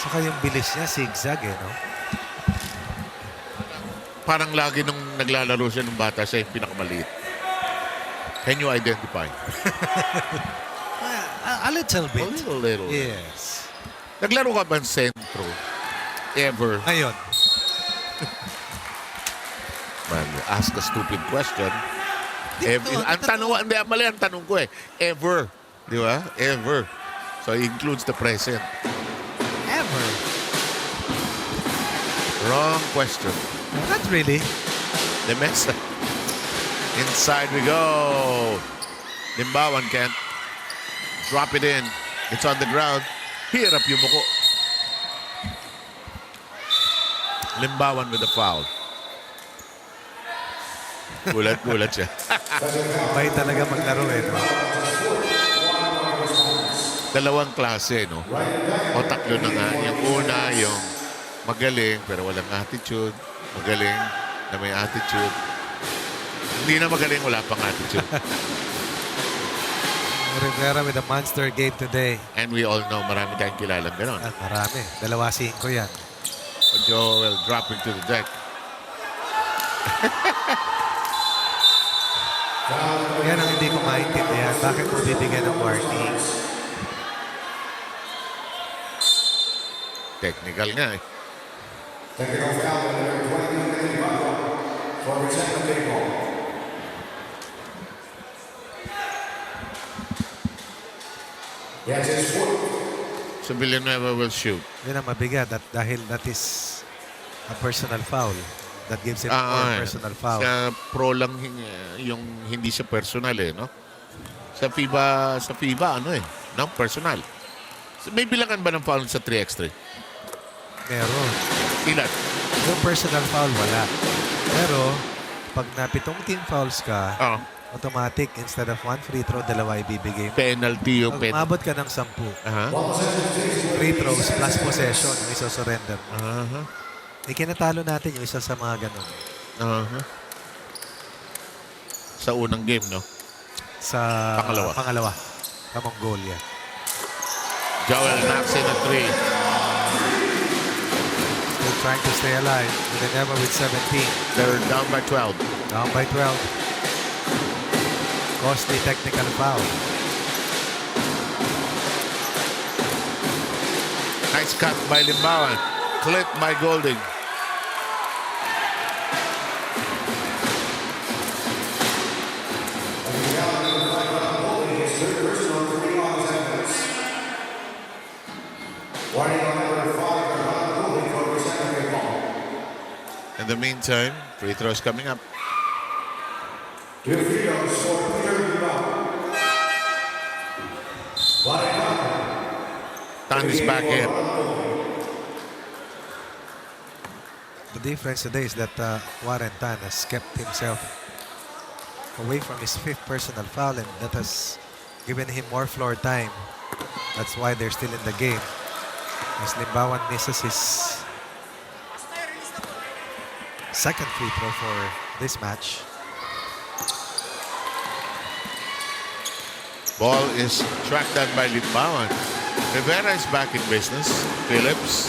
Saka yung bilis niya, zigzag no? Parang lagi nung naglalaro siya ng bata siya yung pinakamaliit. Can you identify? A little bit. A little. Yes. Naglaro ka ba ng sentro? Ever? Ngayon. Man, ask a stupid question. Ang tanong, hindi, mali ang tanong ko eh. Ever. Di ba? Ever. So it includes the present. Ever. Wrong question. Not really. De Mesa. Inside we go. Limbawan can't drop it in. It's on the ground. Hirap yung muko. Limbawan with the foul. Gulat siya. May talaga maglaro no? Dalawang klase, no? O tatlo na nga. Yung una, yung magaling pero walang attitude. Magaling na may attitude. Hindi na magaling, wala pang attitude. Rivera with a monster game today. And we all know, marami tayong kilalang gano'n. Marami. 2-5 yan. Joel dropping to the deck. Yan ang hindi ko maintindihan. Bakit mo bibigyan ng warning? Technical nga eh. Technical foul number 20 for Richard Baseball. Yes, it's fourth. So Villanueva will shoot. Yan ang mabigat dahil that is a personal foul. That gives him more personal foul. Sa pro lang yung hindi siya personal eh, no? Sa FIBA, ano eh, no? Personal. So, may bilangan ba ng foul sa 3x3? Meron. Ilan? Yung personal foul, wala. Pero, pag na 7 team fouls ka, Oh, automatic, instead of 1 free throw, 2 ibibigay mo. penalty yung Pag umabot ka ng 10 Aha. free throws plus possession, ang iso-surrender mo. Aha. Ikinatalo natin yung isa sa mga ganun. Aha. Sa unang game, no? Sa Pangalawa. Sa Mongolia. Joel knocks in a 3. Still trying to stay alive. Villanova with 17. They're down by 12. Down by 12. Costly technical foul. Nice cut by Limbawan. Clipped by Golding. In the meantime, free throws coming up. Tan is back in. The difference today is that Warren Tan has kept himself away from his 5th personal foul, and that has given him more floor time. That's why they're still in the game. As Limbawan misses his 2nd free throw for this match. Ball is tracked down by Limbawan. Rivera is back in business. Phillips,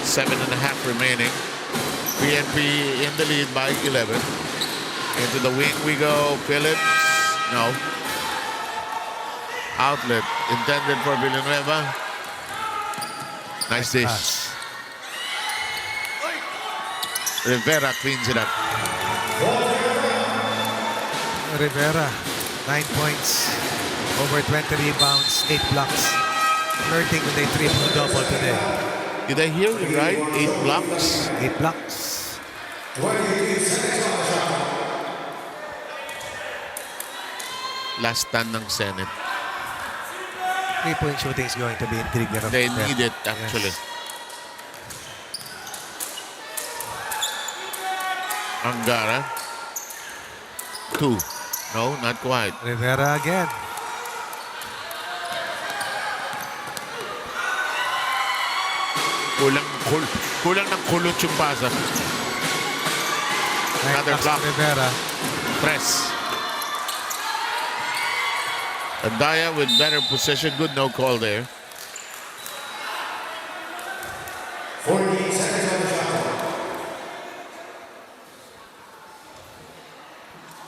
7.5 remaining. PNP in the lead by 11. Into the wing we go. Phillips, no. Outlet intended for Villanueva. Nice dish. Pass. Rivera cleans it up. Rivera, 9 points, over 20 rebounds, 8 blocks. Flirting with a triple-double today. Did I hear you right? 8 blocks. 8 blocks. Last stand ng Senate. 3-point shooting is going to be intriguing. They need it actually. Yes. Angara. 2. No, not quite. Rivera again. Kulang ng kulot yung pasa. Another Pass block. to Rivera. Press. Andaya with better possession. Good no call there. 48 seconds on the shot clock.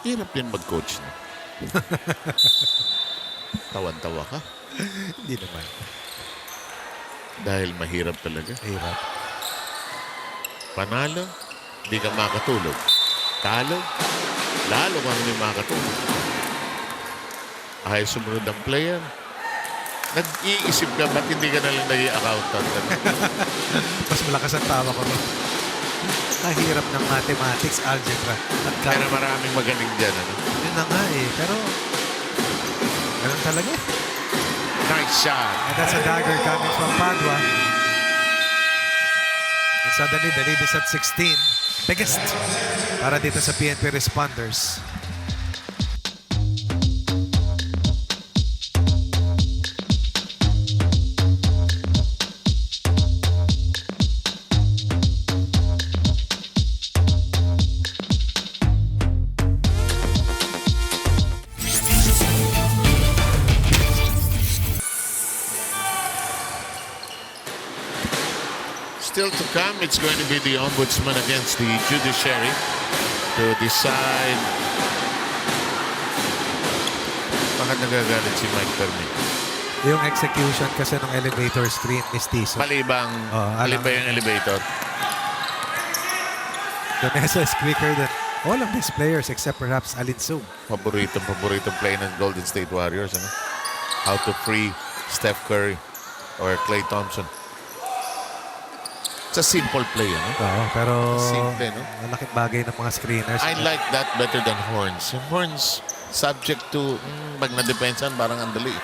Hirap din mag-coach na. Tawan-tawa ka. Hindi naman. Dahil mahirap talaga. Hirap. Panalo, hindi ka makatulog. Talo, lalo kang hindi makatulog. Ay, sumunod ang player. Nag-iisip ka, ba't hindi ka nalang naging accountant? Mas malakas ang tawa ko. Kahirap ng mathematics, algebra. At Kaya maraming magaling dyan. Ano? yun na nga eh. Pero, ganun talaga. Nice shot. And that's a dagger coming from Padua. And suddenly, the lead is at 16. Biggest para dito sa PNP Responders. Still to come, it's going to be the ombudsman against the judiciary to decide. Bakit nagagalit si Mike Permi? Yung execution kasi ng elevator screen, mistiso. Mali bang, mali ba yung elevator? The mesa is quicker than all of these players except perhaps Alinsu. Paboritong play ng Golden State Warriors. Ano? How to free Steph Curry or Klay Thompson. It's a simple play, ano? Oo, pero Simple, no? malaking bagay ng mga screeners. I like that better than Horns. Yung Horns, subject to, pag na-depensan, parang ang dali.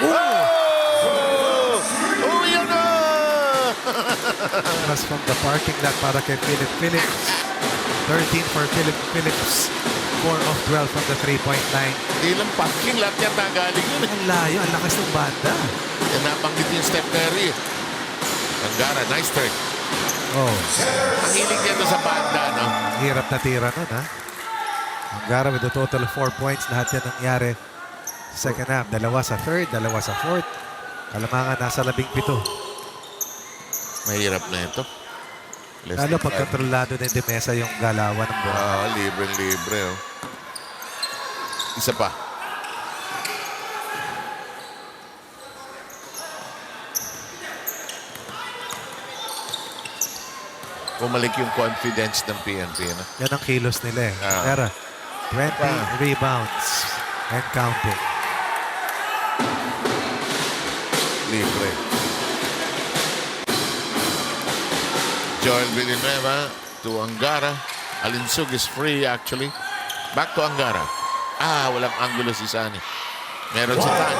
Oh! Oh, yun na! Pass from the parking lot para kay Philip Phillips. 13 for Philip Phillips. 4 of 12 from the 3-point line. Ilang parking lot yan nagaling yun. Ang layo, ang lakas ng banda. Yan nabanggit yung Steph Curry. Angara, nice turn. Oh, Ang hilig yan doon sa banda, no? hirap na tira nun, ha? Angara with a total of 4 points. Lahat yan nangyari sa second half. Dalawa sa third, dalawa sa fourth. Kalamangan nasa 17. Mahirap na ito. Lalo pag kontrolado ng demesa yung galawan ng bola. Libre-libre, oh. Isa pa. Bumalik yung confidence ng PNP, no? Yan ang kilos nila eh. Ah. Pero 20 rebounds and counting. Libre. Joel Villanueva to Angara. Alinsug is free actually. Back to Angara. Walang angulo si Sani. Meron si Tani.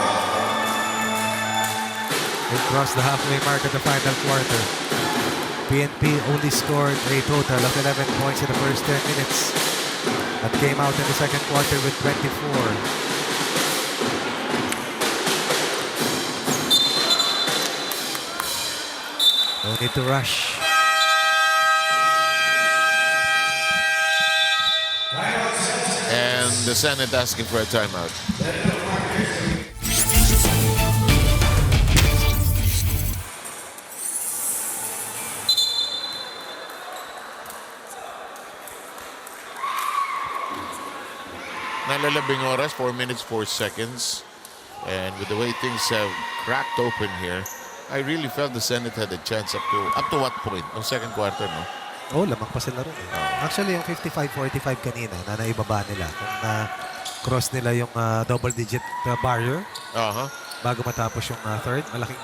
They crossed the halfway mark at the final quarter. PNP only scored a total of 11 points in the first 10 minutes. But came out in the second quarter with 24. No need to rush. And the Senate asking for a timeout. Nalalabing oras, 4 minutes, 4 seconds. And with the way things have cracked open here, I really felt the Senate had a chance up to what point? No second quarter, no? Oh, lamang pa sila rin eh. Actually, yung 55-45 kanina na naibaba nila. Kung na-cross nila yung double-digit barrier bago matapos yung third, malaking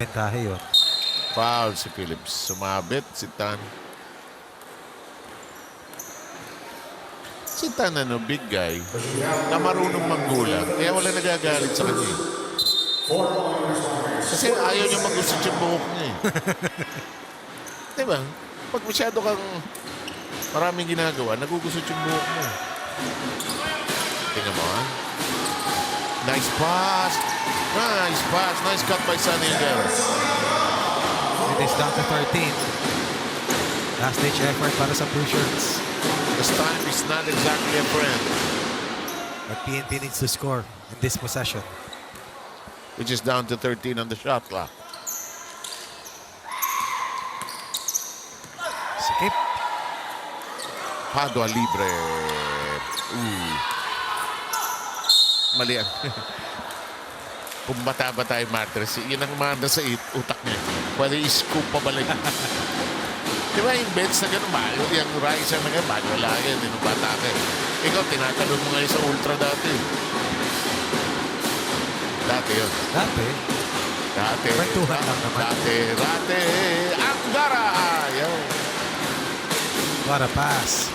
bentahe yun. Foul si Phillips. Sumabit si Tan. Si Tan, big guy, na marunong manggulang. Kaya wala nagagalit sa kanya. Kasi ayaw niya magusot yung buhok niya eh. Diba? Pag masyado kang maraming ginagawa, nagugusot yung buhok mo. Tingnan mo, ha? Nice pass. Nice pass. Nice cut by Sonny Angara. It is down to 13. Last-ditch effort para sa Blue Shirts. This time is not exactly a friend. But PNP needs to score in this possession. Which is down to 13 on the shot clock. Skip. Padua libre. Mali yan. Kung bata-bata yung mattress, yun ang manda sa utak niya. Pwede i-scoop pa balik. Di ba yung beds na gano'n, bago, yung riser na gano'n, bago wala yan, yung bata ka. Ikaw, tinatalon mo ngayon sa ultra dati. Dati yun. Dati. Kwentuhan lang naman. Dati. Angara! Ayaw. What a pass.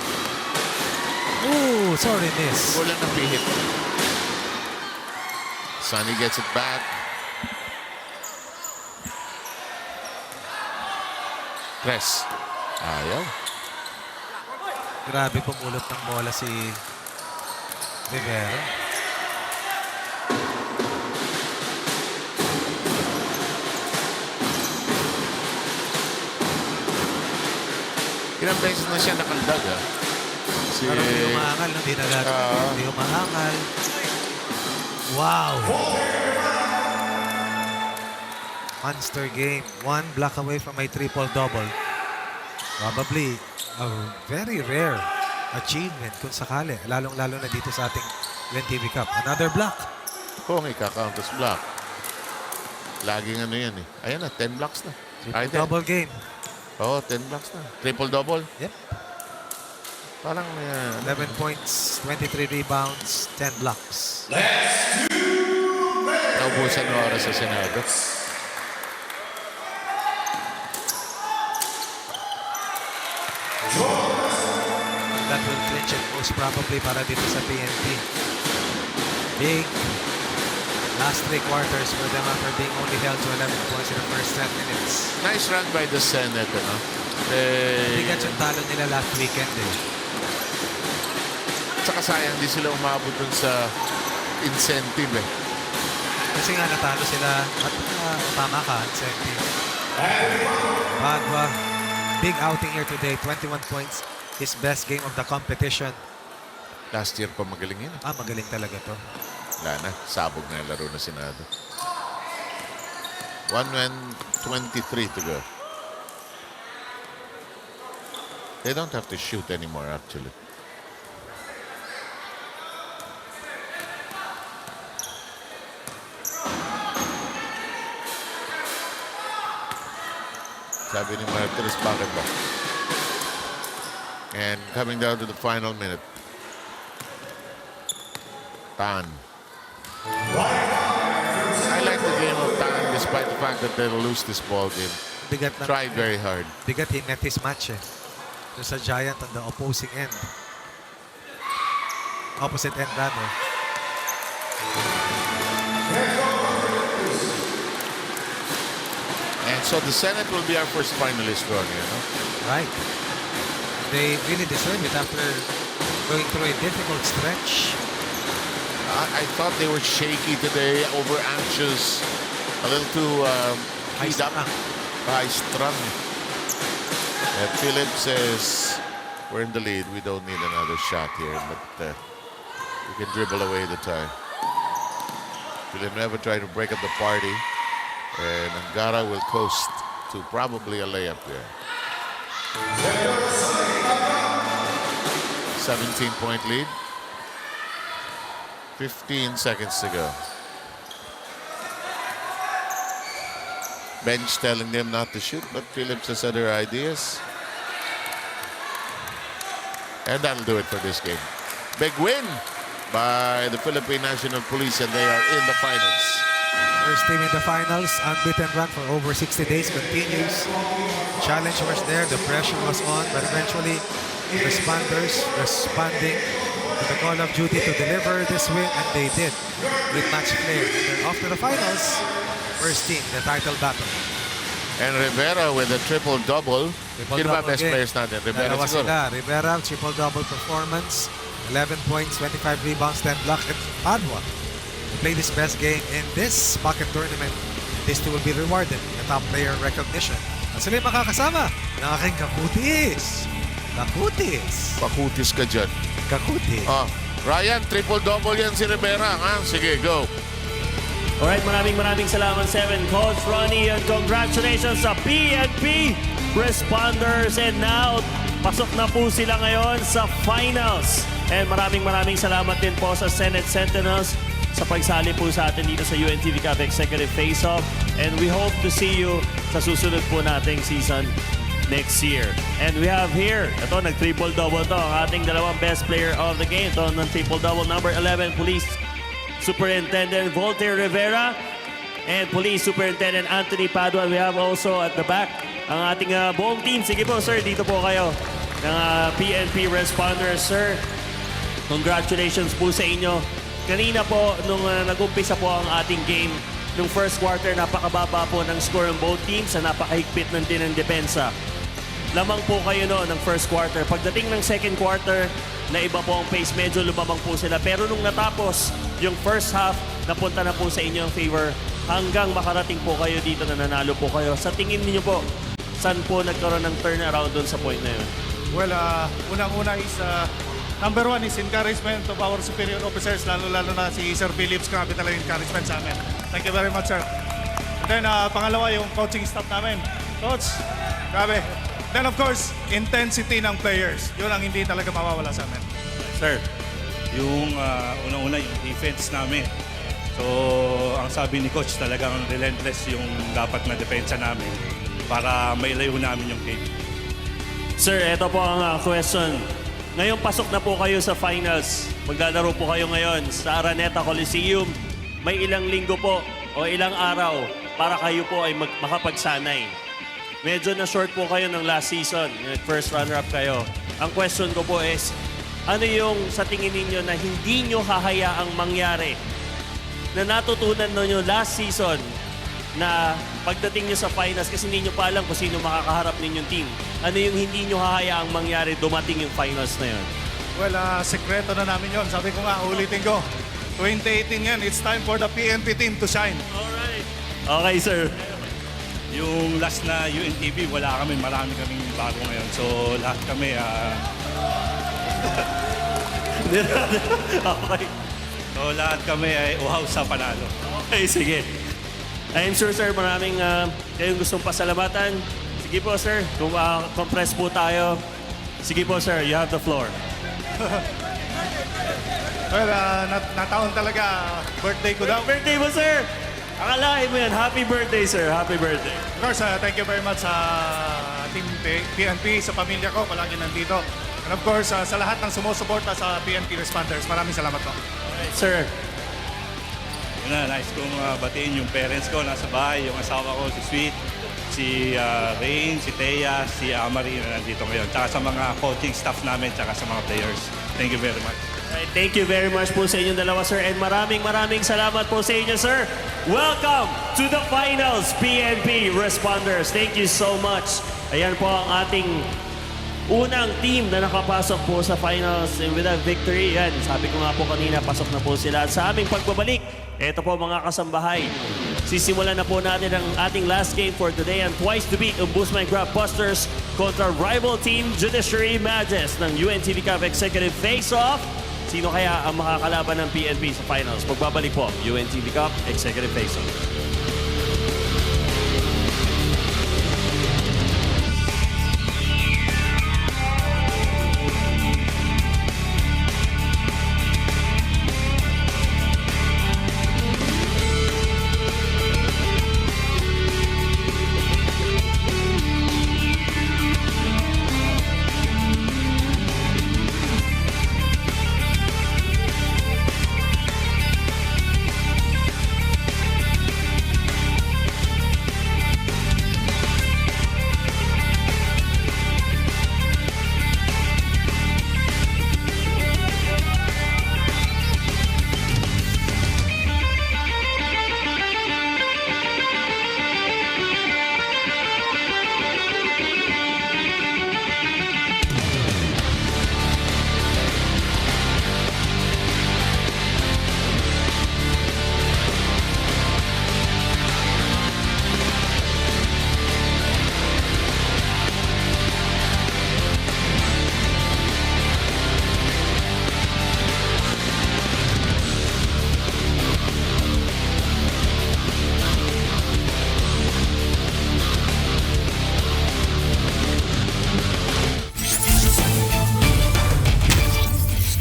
Ooh, sorry miss. Kulang ng pihit. Sonny gets it back. Tres. Ayaw. Grabe pumulot ng bola si Rivera. Ilang beses na siya nakaldag, ha? Pero hindi umaangal, hindi hindi umaangal. Wow! Monster game. One block away from a triple-double. Probably a very rare achievement kung sakali. Lalong-lalo na dito sa ating UNTV Cup. Another block. Kung ika-count as block. Laging ano yan eh. Ayan na, 10 blocks na. Triple-double game. Oo, 10 blocks na. Triple-double. Yep. Parang 11 points, 23 rebounds, 10 blocks. naubusan ng oras sa Senado. That will clinch it most probably para dito sa PNP. Big last 3 quarters for them after being only held to 11 points in the first 10 minutes. Nice run by the Senate, ano? Bigat yung talo nila last weekend eh. Tsaka sayang, di sila umabot dun sa incentive eh. Kasi nga natalo sila at tama ka, incentive. Bagwa, big outing here today, 21 points. His best game of the competition. Last year pa magaling yun. Magaling talaga to. Wala na, sabog na yung laro na sinado. 1:23 to go. They don't have to shoot anymore actually. Sabi ni Martires, bakit ba? And coming down to the final minute. Tan. I like the game of Tan despite the fact that they'll lose this ball game. Bigat lang. Tried very hard. Bigat he met his match eh. There's a giant on the opposing end. Opposite end rather. And so the Senate will be our first finalist, Ronnie, you know? Right. They really deserve it after going through a difficult stretch. I thought they were shaky today, over anxious, a little too keyed up, high strung. And Philip says, we're in the lead. We don't need another shot here, but we can dribble away the time. Philip never tried to break up the party, and Angara will coast to probably a layup there. 17-point lead. 15 seconds to go. Bench telling them not to shoot, but Phillips has other ideas. And that'll do it for this game. Big win by the Philippine National Police, and they are in the finals. First team in the finals, unbeaten run for over 60 days continues. Challenge was there, the pressure was on, but eventually responders responding to the call of duty to deliver this win, and they did with match flair. And they're off to the finals. First team, the title battle. And Rivera with a triple-double. Sino ba best players natin? Rivera Dalawa siguro. sila. Rivera, triple-double performance. 11 points, 25 rebounds, 10 blocks. And Padua played his best game in this pocket tournament. These two will be rewarded with the top player recognition. At sila yung makakasama ng aking kakutis. Kakutis. Pakutis ka dyan. Kakutis. Oh, Ryan, triple-double yan si Rivera. Ha? Sige, go. Alright, maraming salamat, Seven. Coach Ronnie, and congratulations sa PNP Responders. And now, pasok na po sila ngayon sa finals. And maraming salamat din po sa Senate Sentinels sa pagsali po sa atin dito sa UNTV Cup Executive Face-Off. And we hope to see you sa susunod po nating season next year. And we have here, ito, nag-triple-double to, ang ating dalawang best player of the game. Ito, ng triple-double, number 11, Police Superintendent Voltaire Rivera and Police Superintendent Anthony Padua. We have also at the back ang ating buong team. Sige po, sir, dito po kayo ng PNP Responders, sir. Congratulations po sa inyo. Kanina po, nung nag-umpisa po ang ating game, nung first quarter, napakababa po ng score ng both teams sa napakahigpit ng din ng depensa. Lamang po kayo noon ng first quarter. Pagdating ng second quarter, na iba po ang pace, medyo lumabang po sila. Pero nung natapos yung first half, napunta na po sa inyong favor hanggang makarating po kayo dito na nanalo po kayo. Sa tingin niyo po, saan po nagkaroon ng turnaround doon sa point na yun? Well, unang-una is, number one is encouragement of our superior officers, lalo-lalo na si Sir Phillips, grabe talaga yung encouragement sa amin. Thank you very much, sir. And then, pangalawa, yung coaching staff namin. Coach, grabe. Then, of course, intensity ng players. Yun ang hindi talaga mawawala sa amin. Sir, yung unang-una yung defense namin. So, ang sabi ni Coach, talagang relentless yung dapat na depensa namin para mailayo namin yung game. Sir, ito po ang question. Ngayon pasok na po kayo sa finals. Maglalaro po kayo ngayon sa Araneta Coliseum. May ilang linggo po o ilang araw para kayo po ay makapagsanay. Medyo na short po kayo ng last season. First runner-up kayo. Ang question ko po is, ano yung sa tingin ninyo na hindi nyo hahayaang mangyari na natutunan nyo last season na pagdating nyo sa finals kasi hindi nyo pa alam kung sino makakaharap ninyong team. Ano yung hindi nyo hahayaang mangyari dumating yung finals na yun? Well, sekreto na namin yon. Sabi ko nga, ulitin ko. 2018 yan, it's time for the PNP team to shine. Alright. Okay, sir. Yung last na UNTV, wala kami. Marami kaming bago ngayon. So lahat kami, Okay. so lahat kami ay uhaw sa panalo. Okay, sige. I'm sure, sir, maraming kayong gustong pasalamatan. Sige po, sir. Kung compress po tayo. Sige po, sir. You have the floor. Well, nataon talaga. Birthday ko daw. Birthday mo, sir! Akalain mo yan. Happy birthday, sir. Happy birthday. Of course, thank you very much sa Team PNP, sa pamilya ko, palagi nandito. And of course, sa lahat ng sumusuporta sa PNP Responders, maraming salamat po. Alright, sir. Yun na, nice kong batiin yung parents ko nasa bahay, yung asawa ko, si Sweet, si Rain, si Thea, si Amari na nandito ngayon. Tsaka sa mga coaching staff namin, tsaka sa mga players. Thank you very much. Alright, thank you very much po sa inyong dalawa, sir. And maraming salamat po sa inyo, sir. Welcome to the finals, PNP Responders. Thank you so much. Ayan po ang ating unang team na nakapasok po sa finals with a victory. Yan, sabi ko nga po kanina, pasok na po sila. At sa aming pagbabalik, eto po mga kasambahay. Sisimulan na po natin ang ating last game for today and twice to beat Ombudsman Busters kontra rival team Judiciary Mages ng UNTV Cup Executive Face-Off. Sino kaya ang makakalaban ng PNP sa finals? Pagbabalik po, UNTV Cup Executive Face-Off.